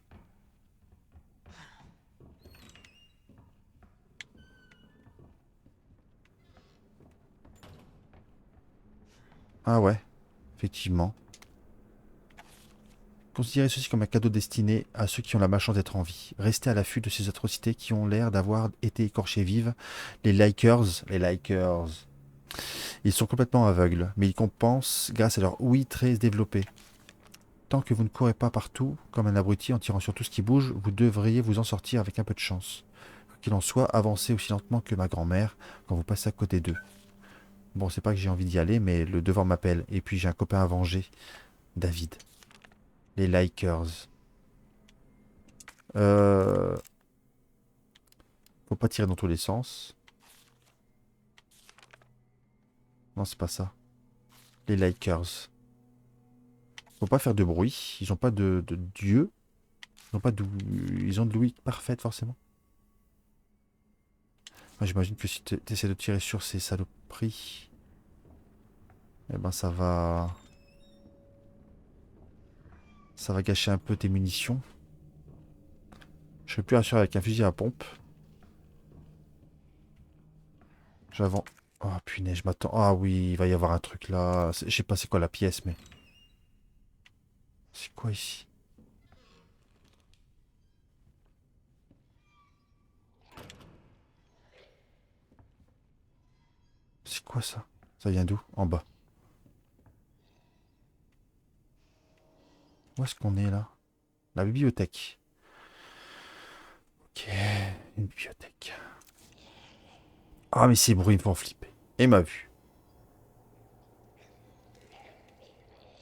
Ah ouais, effectivement. Considérez ceci comme un cadeau destiné à ceux qui ont la malchance d'être en vie. Restez à l'affût de ces atrocités qui ont l'air d'avoir été écorchées vives. Les likers, ils sont complètement aveugles, mais ils compensent grâce à leur ouïe très développée. Tant que vous ne courez pas partout, comme un abruti en tirant sur tout ce qui bouge, vous devriez vous en sortir avec un peu de chance. Quoi qu'il en soit, avancez aussi lentement que ma grand-mère quand vous passez à côté d'eux. Bon, c'est pas que j'ai envie d'y aller, mais le devoir m'appelle. Et puis j'ai un copain à venger, David. Les likers. Euh... Faut pas tirer dans tous les sens. Non, c'est pas ça. Les likers. Faut pas faire de bruit. Ils ont pas de dieu. Ils ont pas de... Ils ont de l'ouïe parfaite, forcément. Moi, j'imagine que si tu essaies de tirer sur ces saloperies, eh ben ça va... Ça va gâcher un peu tes munitions. Je serais plus rassuré avec un fusil à pompe. J'avance. Oh punaise, je m'attends. Ah oui, il va y avoir un truc là. Je sais pas c'est quoi la pièce, mais... C'est quoi ici? C'est quoi ça? Ça vient d'où? En bas. Où est-ce qu'on est là? La bibliothèque. Ok, une bibliothèque. Ah mais ces bruits me font flipper. Et m'a vu.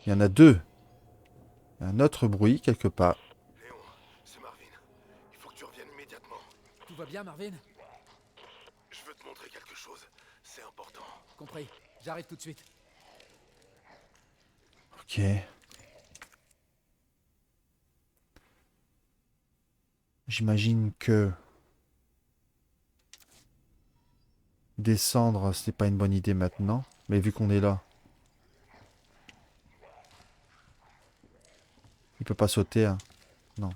Il y en a deux. Il y a un autre bruit quelque part. Léon, c'est Marvin. Il faut que tu reviennes immédiatement. Tout va bien, Marvin? Je veux te montrer quelque chose. C'est important. Compris. J'arrive tout de suite. Ok. J'imagine que descendre, c'est pas une bonne idée maintenant. Mais vu qu'on est là, il peut pas sauter, hein. Non.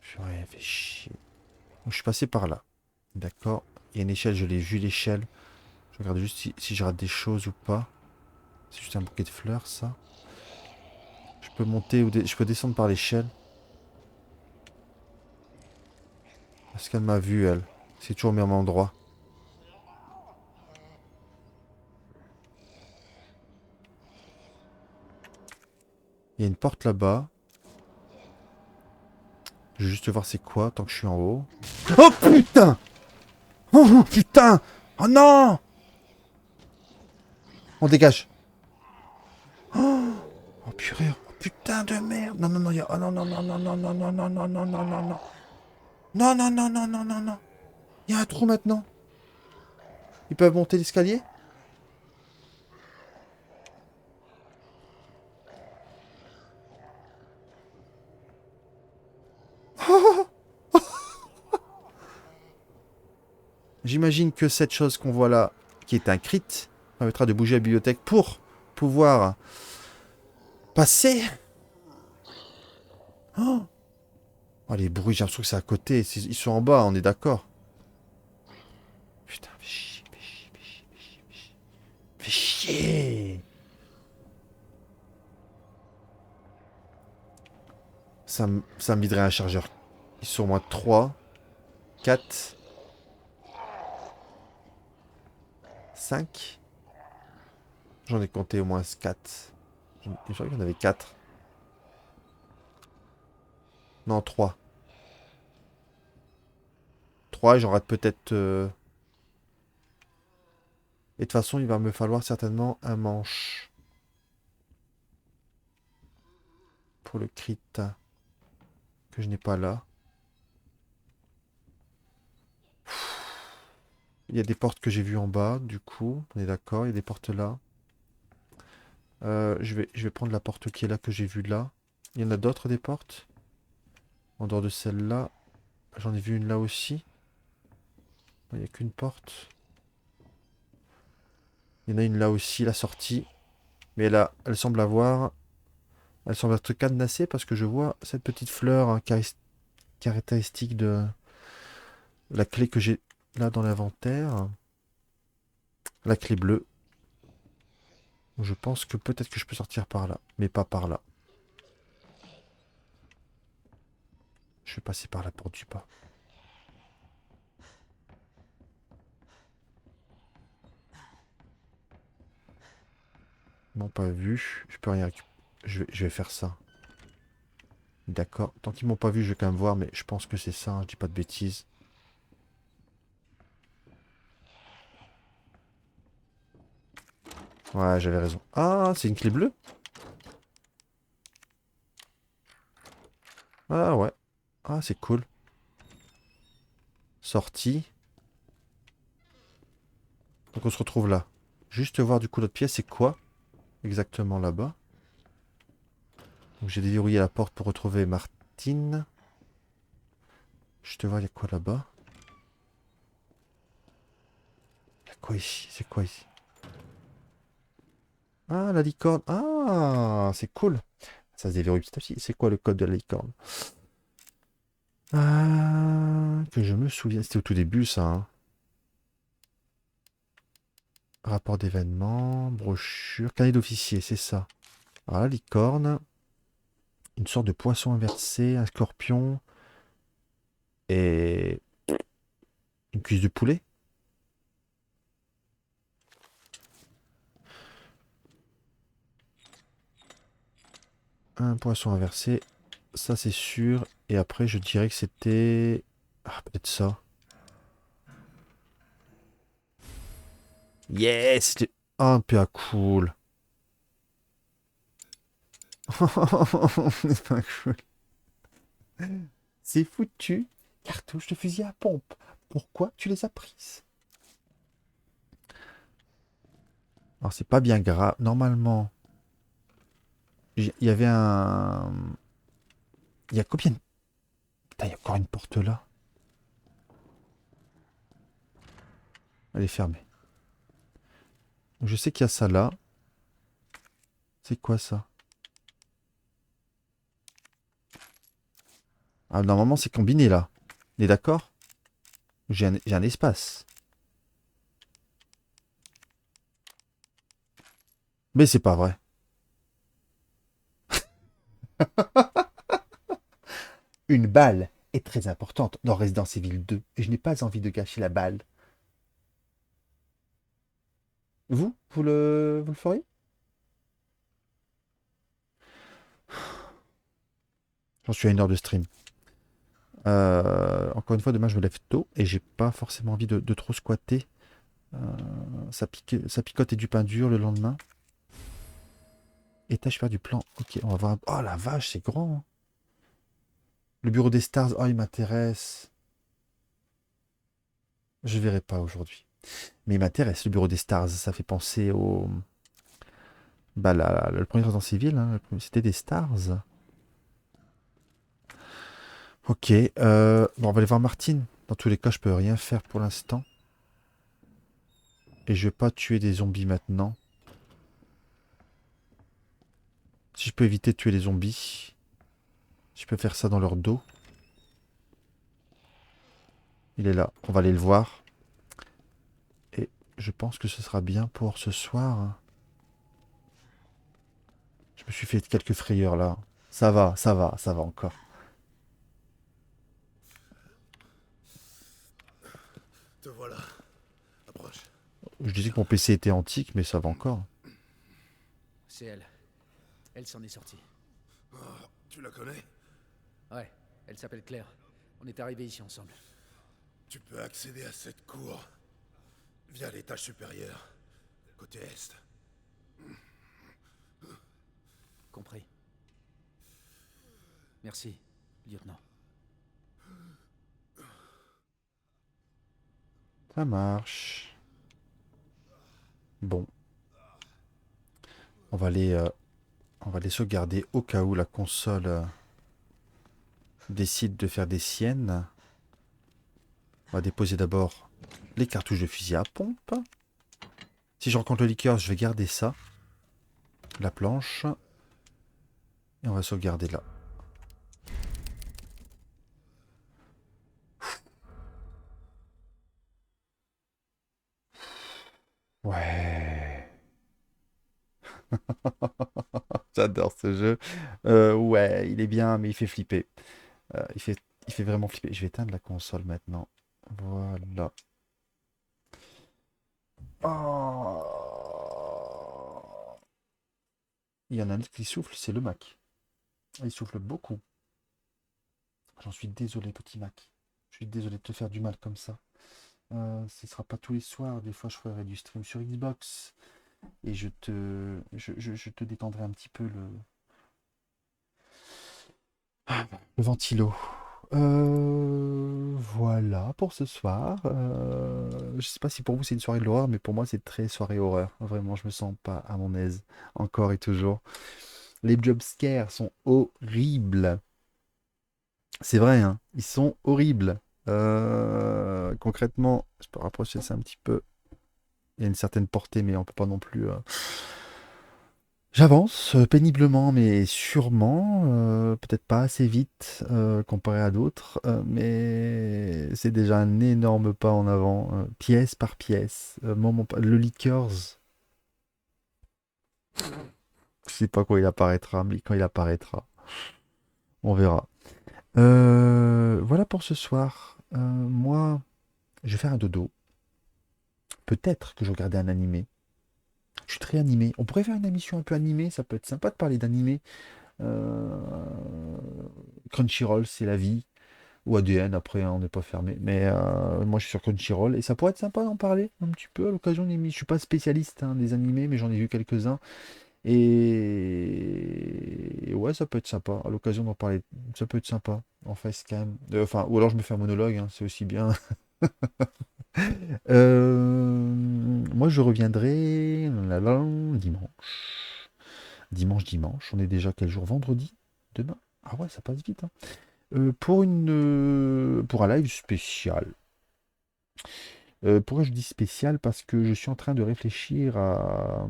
Purée, fait chier. Donc, je suis passé par là. D'accord. Il y a une échelle, je l'ai vu l'échelle. Je regarde juste si je rate des choses ou pas. C'est juste un bouquet de fleurs, ça. Je peux monter ou je peux descendre par l'échelle. Est-ce qu'elle m'a vu, elle? C'est toujours au même endroit. Il y a une porte là-bas. Je vais juste voir c'est quoi tant que je suis en haut. Oh putain! Oh putain! Oh non! On dégage. Oh purée. Oh putain de merde. Non, non, non, oh non, non, non, non, non, non, non, non, non, non, non, non, non. Non, non, non, non, non, non, non. Il y a un trou maintenant. Ils peuvent monter l'escalier? J'imagine que cette chose qu'on voit là, qui est un crit, permettra de bouger la bibliothèque pour pouvoir passer. Oh, oh, les bruits, j'ai l'impression que c'est à côté. Ils sont en bas, on est d'accord. Putain, fais chier, fais chier, fais chier, fais chier, fais chier. Fais chier. Ça me viderait un chargeur. Ils sont au moins 3, 4, 5. J'en ai compté au moins 4. Je crois qu'il y en avait 4. Non, 3. 3, j'en rate peut-être... Et de toute façon, il va me falloir certainement un manche. Pour le crit. Que je n'ai pas là. Il y a des portes que j'ai vues en bas, du coup. On est d'accord, il y a des portes là. Je vais prendre la porte qui est là, que j'ai vue là. Il y en a d'autres des portes. En dehors de celle-là. J'en ai vu une là aussi. Il n'y a qu'une porte. Il y en a une là aussi, la sortie. Mais là, elle semble avoir... Elle semble être cadenassée parce que je vois cette petite fleur hein, caractéristique de la clé que j'ai là dans l'inventaire. La clé bleue. Je pense que peut-être que je peux sortir par là. Mais pas par là. Je vais passer par la porte du bas. Ils m'ont pas vu. Je peux rien récupérer. Je vais faire ça. D'accord. Tant qu'ils m'ont pas vu, je vais quand même voir. Mais je pense que c'est ça. Hein, je dis pas de bêtises. Ouais, j'avais raison. Ah, c'est une clé bleue? Ah ouais. Ah, c'est cool. Sortie. Donc on se retrouve là. Juste voir du coup l'autre pièce, c'est quoi exactement là-bas. Donc j'ai déverrouillé la porte pour retrouver Martine. Je te vois, il y a quoi là-bas? Il y a quoi ici? C'est quoi ici? Ah, la licorne. Ah, c'est cool. Ça se déverrouille petit à petit. C'est quoi le code de la licorne? Ah, que je me souviens. C'était au tout début, ça. Hein. Rapport d'événement, brochure, carnet d'officier, c'est ça. Alors la licorne, une sorte de poisson inversé, un scorpion et une cuisse de poulet. Un poisson inversé, ça c'est sûr. Et après, je dirais que c'était... Ah, peut-être ça. Yes! C'était un peu à cool. C'est pas cool. C'est foutu. Cartouche de fusil à pompe. Pourquoi tu les as prises? Alors, c'est pas bien grave. Normalement, il y avait un... Il y a combien de... Putain, il y a encore une porte là. Elle est fermée. Donc, je sais qu'il y a ça là. C'est quoi ça? Ah, normalement, c'est combiné là. On est d'accord? J'ai un espace. Mais c'est pas vrai. Une balle est très importante dans Resident Evil 2 et je n'ai pas envie de gâcher la balle. Vous le feriez? J'en suis à 1 heure de stream. Encore une fois, demain je me lève tôt et j'ai pas forcément envie de trop squatter. Euh, ça picote et du pain dur le lendemain. Étage faire du plan. Ok, on va voir. Oh la vache, c'est grand. Hein. Le bureau des stars. Oh, il m'intéresse. Je verrai pas aujourd'hui. Mais il m'intéresse, le bureau des stars. Ça fait penser au. Bah, le premier Resident Civil, hein, c'était des stars. Ok, bon, on va aller voir Martine. Dans tous les cas, je peux rien faire pour l'instant. Et je vais pas tuer des zombies maintenant. Si je peux éviter de tuer les zombies, si je peux faire ça dans leur dos. Il est là, on va aller le voir. Et je pense que ce sera bien pour ce soir. Je me suis fait quelques frayeurs là. Ça va, ça va, ça va encore. Te voilà. Approche. Je disais que mon PC était antique, mais ça va encore. C'est elle. Elle s'en est sortie. Oh, tu la connais? Ouais, elle s'appelle Claire. On est arrivés ici ensemble. Tu peux accéder à cette cour via l'étage supérieur, côté est. Compris. Merci, lieutenant. Ça marche. Bon, on va aller, on va les sauvegarder au cas où la console décide de faire des siennes. On va déposer d'abord les cartouches de fusil à pompe. Si je rencontre le liqueur, je vais garder ça. La planche. Et on va sauvegarder là. Ouais. J'adore ce jeu. Ouais, il est bien, mais il fait flipper. Il fait vraiment flipper. Je vais éteindre la console maintenant. Voilà. Oh. Il y en a un autre qui souffle, c'est le Mac. Il souffle beaucoup. J'en suis désolé, petit Mac. Je suis désolé de te faire du mal comme ça. Ce sera pas tous les soirs. Des fois, je ferai du stream sur Xbox. Et je te détendrai un petit peu le ventilo. Voilà pour ce soir. Je sais pas si pour vous c'est une soirée de l'horreur, mais pour moi c'est très soirée horreur. Vraiment, je me sens pas à mon aise. Encore et toujours. Les jumpscares sont horribles. C'est vrai, hein. Ils sont horribles. Concrètement, je peux rapprocher ça un petit peu. Il y a une certaine portée, mais on peut pas non plus. J'avance péniblement, mais sûrement, peut-être pas assez vite comparé à d'autres, mais c'est déjà un énorme pas en avant, pièce par pièce. Le Lickers, je sais pas quand il apparaîtra, mais quand il apparaîtra, on verra. Voilà pour ce soir. Moi, je vais faire un dodo. Peut-être que je regardais un animé. Je suis très animé. On pourrait faire une émission un peu animée, ça peut être sympa de parler d'animé. Euh, Crunchyroll, c'est la vie. Ou ADN, après, hein, on n'est pas fermé. Mais moi, je suis sur Crunchyroll. Et ça pourrait être sympa d'en parler un petit peu à l'occasion des. Je suis pas spécialiste hein, des animés, mais j'en ai vu quelques-uns. Et ouais, ça peut être sympa. À l'occasion d'en parler, ça peut être sympa. En facecam. Enfin, ou alors je me fais un monologue, hein, c'est aussi bien. Moi, je reviendrai dimanche. Dimanche. On est déjà quel jour? Vendredi? Demain? Ah ouais, ça passe vite, hein. Pour un live spécial. Pourquoi je dis spécial? Parce que je suis en train de réfléchir à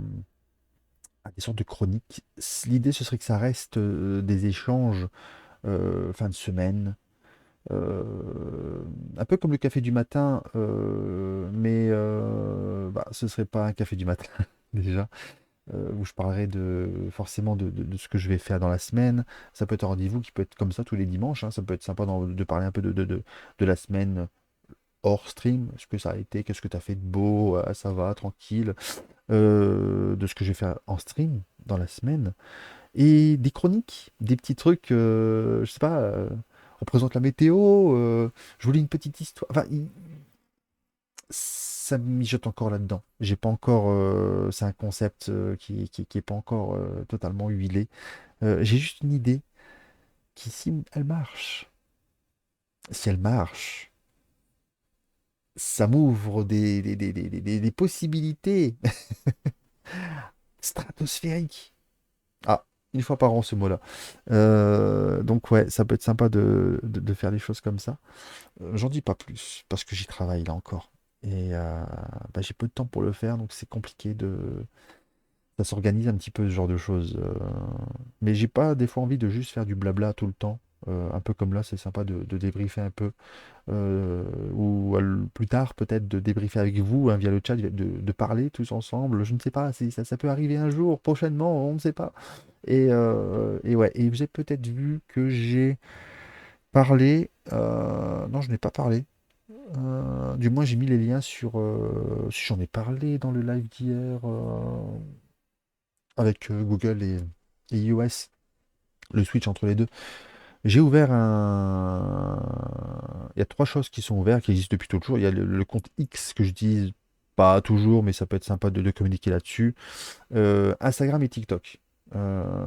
des sortes de chroniques. L'idée, ce serait que ça reste des échanges fin de semaine. Un peu comme le café du matin, mais bah, ce serait pas un café du matin déjà. Où je parlerai forcément de ce que je vais faire dans la semaine. Ça peut être un rendez-vous qui peut être comme ça tous les dimanches, hein. Ça peut être sympa de parler un peu de la semaine hors stream. Ce que ça a été, qu'est-ce que tu as fait de beau, ça va, tranquille. De ce que je vais faire en stream dans la semaine. Et des chroniques, des petits trucs, je sais pas, on présente la météo, je vous lis une petite histoire. Enfin, ça me mijote encore là-dedans. J'ai pas encore. C'est un concept qui est pas encore totalement huilé. J'ai juste une idée qui, si elle marche, si elle marche, ça m'ouvre des possibilités stratosphériques. Ah, Une fois par an, ce mot-là. Donc ouais, ça peut être sympa de faire des choses comme ça. J'en dis pas plus, parce que j'y travaille là encore. Et bah, j'ai peu de temps pour le faire, donc c'est compliqué de... Ça s'organise un petit peu ce genre de choses. Mais j'ai pas des fois envie de juste faire du blabla tout le temps. Un peu comme là, c'est sympa de débriefer un peu. Ou plus tard, peut-être de débriefer avec vous hein, via le chat, de parler tous ensemble. Je ne sais pas, si ça peut arriver un jour, prochainement, on ne sait pas. Et ouais, et vous avez peut-être vu que j'ai parlé. Non, je n'ai pas parlé. Du moins, j'ai mis les liens sur. Si j'en ai parlé dans le live d'hier avec Google et iOS, le switch entre les deux. J'ai ouvert un. Il y a trois choses qui sont ouvertes, qui existent depuis toujours. Il y a le compte X que j'utilise pas toujours, mais ça peut être sympa de communiquer là-dessus. Instagram et TikTok. Euh,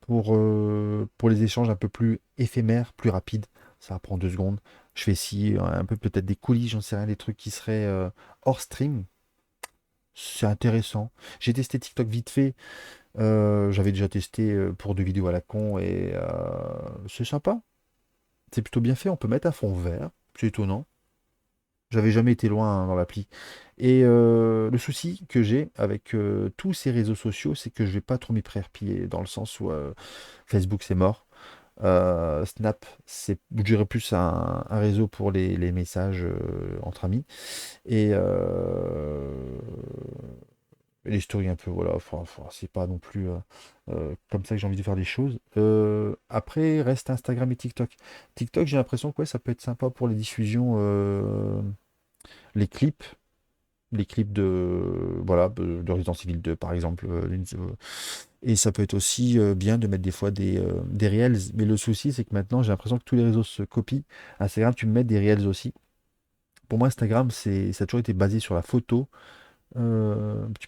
pour les échanges un peu plus éphémères, plus rapides. Ça prend 2 secondes. Je fais ici un peu peut-être des coulisses, j'en sais rien, des trucs qui seraient hors stream. C'est intéressant. J'ai testé TikTok vite fait. J'avais déjà testé pour 2 vidéos à la con et c'est sympa. C'est plutôt bien fait. On peut mettre un fond vert. C'est étonnant. J'avais jamais été loin hein, dans l'appli. Et le souci que j'ai avec tous ces réseaux sociaux, c'est que je vais pas trop m'y préerpiller dans le sens où Facebook c'est mort. Snap, c'est, je dirais plus un réseau pour les messages entre amis. Et les stories un peu, voilà. Enfin, c'est pas non plus comme ça que j'ai envie de faire des choses. Après, reste Instagram et TikTok. TikTok, j'ai l'impression que ouais, ça peut être sympa pour les diffusions, les clips. Les clips de, voilà, de Resident Evil 2, par exemple. Et ça peut être aussi bien de mettre des fois des reels. Mais le souci, c'est que maintenant, j'ai l'impression que tous les réseaux se copient. Instagram, tu me mets des reels aussi. Pour moi, Instagram, ça a toujours été basé sur la photo. Tu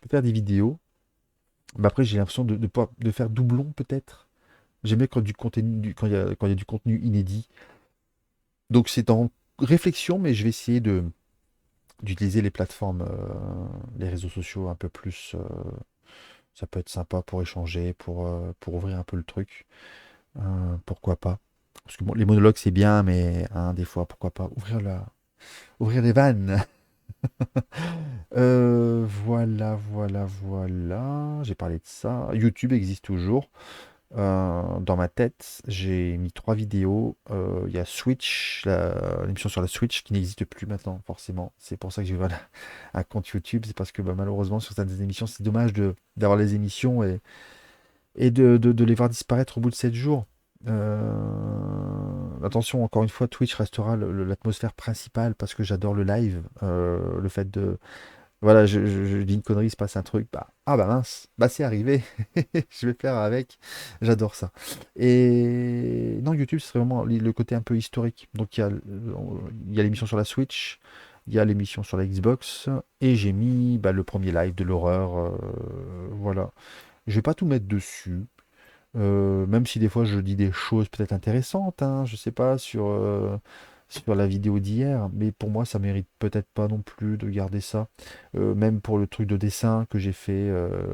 peux faire des vidéos. Mais après, j'ai l'impression de faire doublon, peut-être. J'aime bien quand du contenu, quand il y a du contenu inédit. Donc, c'est en réflexion, mais je vais essayer d'utiliser les plateformes, les réseaux sociaux un peu plus. Ça peut être sympa pour échanger, pour ouvrir un peu le truc. Pourquoi pas? Parce que bon, les monologues, c'est bien, mais hein, des fois, pourquoi pas ouvrir les vannes. Voilà, voilà, voilà. J'ai parlé de ça. YouTube existe toujours. Dans ma tête, j'ai mis 3 vidéos. Il y a Switch, l'émission sur la Switch qui n'existe plus maintenant, forcément. C'est pour ça que j'ai ouvert un compte YouTube. C'est parce que bah, malheureusement, sur certaines émissions, c'est dommage d'avoir les émissions et de les voir disparaître au bout de 7 jours. Attention, encore une fois, Twitch restera l'atmosphère principale parce que j'adore le live. Le fait de. Voilà, je dis une connerie, il se passe un truc. Bah, ah bah mince, bah c'est arrivé. Je vais faire avec. J'adore ça. Et non, YouTube, ce serait vraiment le côté un peu historique. Donc il y a l'émission sur la Switch, il y a l'émission sur la Xbox, et j'ai mis bah, le premier live de l'horreur. Voilà. Je vais pas tout mettre dessus. Même si des fois je dis des choses peut-être intéressantes, hein, je sais pas, sur la vidéo d'hier, mais pour moi ça mérite peut-être pas non plus de garder ça. Même pour le truc de dessin que j'ai fait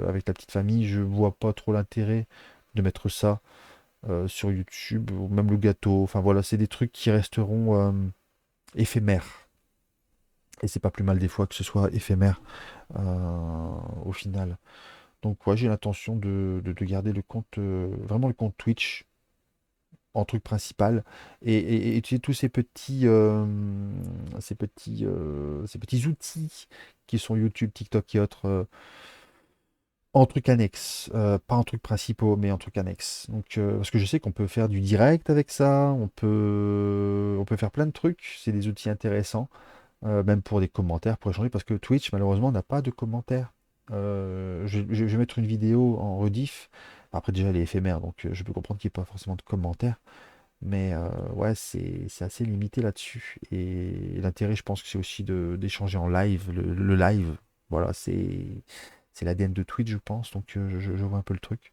avec la petite famille, je vois pas trop l'intérêt de mettre ça sur YouTube, ou même le gâteau. Enfin voilà, c'est des trucs qui resteront éphémères. Et c'est pas plus mal des fois que ce soit éphémère au final. Donc ouais, j'ai l'intention de garder le compte, vraiment le compte Twitch en truc principal et utiliser tous ces petits outils qui sont YouTube, TikTok et autres en truc annexe. Pas en truc principaux, mais en truc annexe. Donc, parce que je sais qu'on peut faire du direct avec ça, on peut faire plein de trucs, c'est des outils intéressants. Même pour des commentaires, pour échanger, parce que Twitch, malheureusement, n'a pas de commentaires. Je vais mettre une vidéo en rediff. Après, déjà, elle est éphémère, donc je peux comprendre qu'il n'y ait pas forcément de commentaires. Mais ouais, c'est assez limité là-dessus. Et l'intérêt, je pense que c'est aussi d'échanger en live, le live. Voilà, c'est l'ADN de Twitch, je pense. Donc, je vois un peu le truc.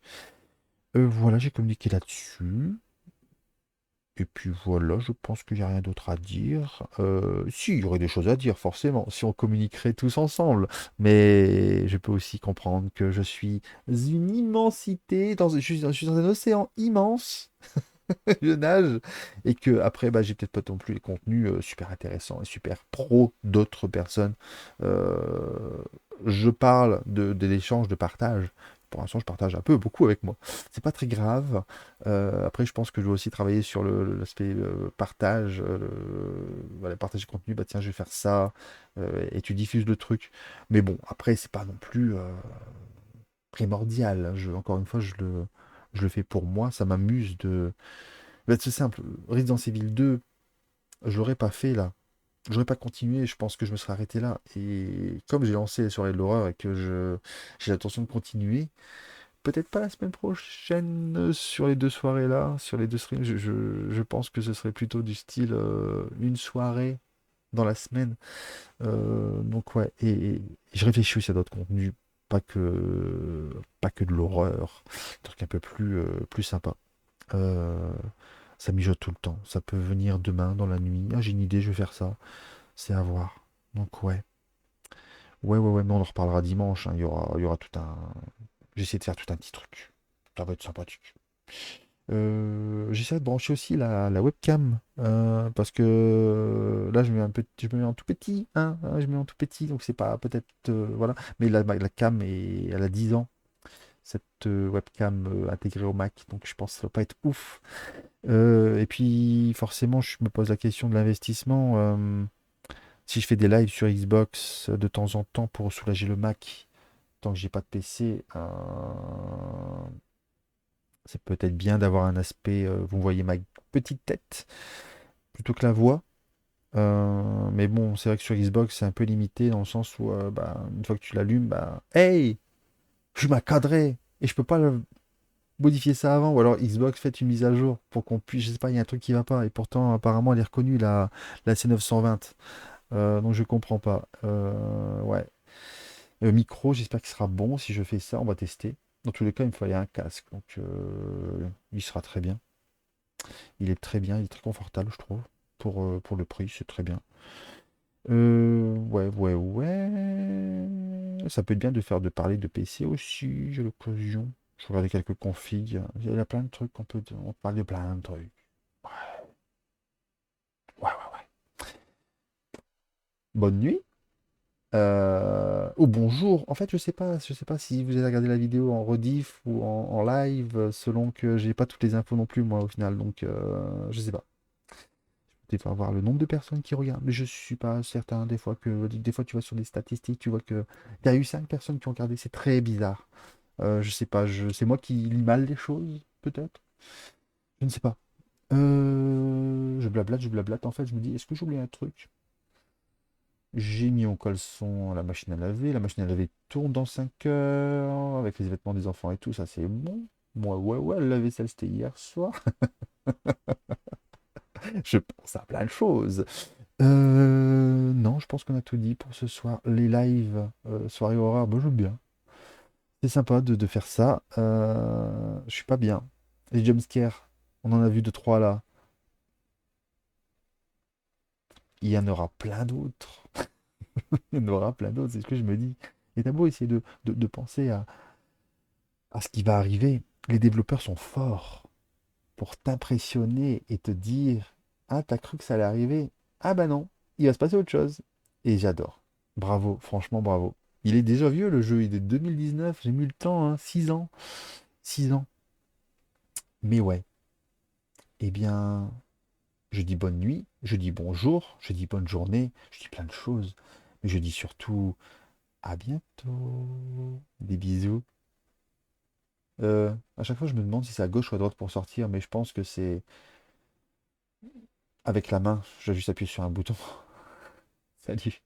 Voilà, j'ai communiqué là-dessus. Et puis voilà, je pense qu'il n'y a rien d'autre à dire. Si, il y aurait des choses à dire, forcément, si on communiquerait tous ensemble. Mais je peux aussi comprendre que je suis une immensité, je suis dans un océan immense, je nage, et que après, bah, j'ai peut-être pas non plus les contenus super intéressants et super pro d'autres personnes. Euh, je parle de l'échange, de partage. Pour l'instant, je partage un peu, beaucoup avec moi. C'est pas très grave. Après, je pense que je dois aussi travailler sur l'aspect partage. Voilà, partager contenu, bah tiens, je vais faire ça, et tu diffuses le truc. Mais bon, après, c'est pas non plus primordial. Encore une fois, je le fais pour moi. Ça m'amuse de. Bah, c'est simple. Resident Evil 2, je l'aurais pas fait là. J'aurais pas continué, je pense que je me serais arrêté là. Et comme j'ai lancé les soirées de l'horreur et que j'ai l'intention de continuer, peut-être pas la semaine prochaine sur les deux soirées là, sur les deux streams, je pense que ce serait plutôt du style une soirée dans la semaine. Donc ouais, et je réfléchis aussi à d'autres contenus, pas que de l'horreur, des trucs un peu plus sympa. Euh, Ça mijote tout le temps. Ça peut venir demain dans la nuit. Ah, j'ai une idée, je vais faire ça. C'est à voir. Donc ouais. Ouais, ouais, ouais, mais on en reparlera dimanche, hein. Il y aura tout un. J'essaie de faire tout un petit truc. Ça va être sympathique. J'essaie de brancher aussi la webcam. Parce que là, je me mets en tout petit. Je me mets en tout petit. Donc c'est pas peut-être. Voilà. Mais la cam, elle a 10 ans. Cette webcam intégrée au Mac. Donc je pense que ça va pas être ouf. Et puis forcément, je me pose la question de l'investissement. Si je fais des lives sur Xbox de temps en temps pour soulager le Mac, tant que j'ai pas de PC, c'est peut-être bien d'avoir un aspect. Vous voyez ma petite tête plutôt que la voix. Mais bon, c'est vrai que sur Xbox, c'est un peu limité dans le sens où, bah, une fois que tu l'allumes, bah, hey, je m'as cadré et je peux pas modifier ça avant. Ou alors Xbox fait une mise à jour pour qu'on puisse, je sais pas, il y a un truc qui va pas. Et pourtant, apparemment, elle est reconnue la C920. Donc je comprends pas. Ouais. Micro, j'espère qu'il sera bon. Si je fais ça, on va tester. Dans tous les cas, il me fallait un casque. Donc il sera très bien. Il est très bien, il est très confortable, je trouve. Pour le prix, c'est très bien. Ouais, ouais, ouais. Ça peut être bien de parler de PC aussi, j'ai l'occasion. Je vais regarder quelques configs. Il y a plein de trucs on peut parler de plein de trucs. Ouais, ouais, ouais, ouais. Bonne nuit. Ou bonjour. En fait, je sais pas si vous avez regardé la vidéo en rediff ou en live, selon que j'ai pas toutes les infos non plus, moi, au final. Donc, je sais pas. Il faut avoir le nombre de personnes qui regardent, mais je suis pas certain. Des fois, tu vas sur des statistiques, tu vois que il y a eu 5 personnes qui ont regardé. C'est très bizarre. Je sais pas. C'est moi qui lis mal les choses, peut-être. Je ne sais pas. Je blablate. En fait, je me dis, est-ce que j'oublie un truc? J'ai mis en caleçon la machine à laver. La machine à laver tourne dans 5 heures avec les vêtements des enfants et tout. Ça, c'est bon. Moi, ouais, ouais, la vaisselle, c'était hier soir. Je pense à plein de choses. Non, je pense qu'on a tout dit pour ce soir. Les lives, soirée horreur, bon, j'aime bien. C'est sympa de faire ça. Je suis pas bien. Les jumpscares, on en a vu deux, trois là. Il y en aura plein d'autres. Il y en aura plein d'autres, c'est ce que je me dis. Et t'as beau essayer de penser à ce qui va arriver. Les développeurs sont forts pour t'impressionner et te dire: Ah, t'as cru que ça allait arriver? Ah bah non, il va se passer autre chose. Et j'adore. Bravo, franchement bravo. Il est déjà vieux le jeu, il est de 2019, j'ai mis le temps, hein, 6 ans. 6 ans. Mais ouais, eh bien, je dis bonne nuit, je dis bonjour, je dis bonne journée, je dis plein de choses. Mais je dis surtout à bientôt. Des bisous. À chaque fois, je me demande si c'est à gauche ou à droite pour sortir, mais je pense que c'est avec la main. Je vais juste appuyer sur un bouton. Salut.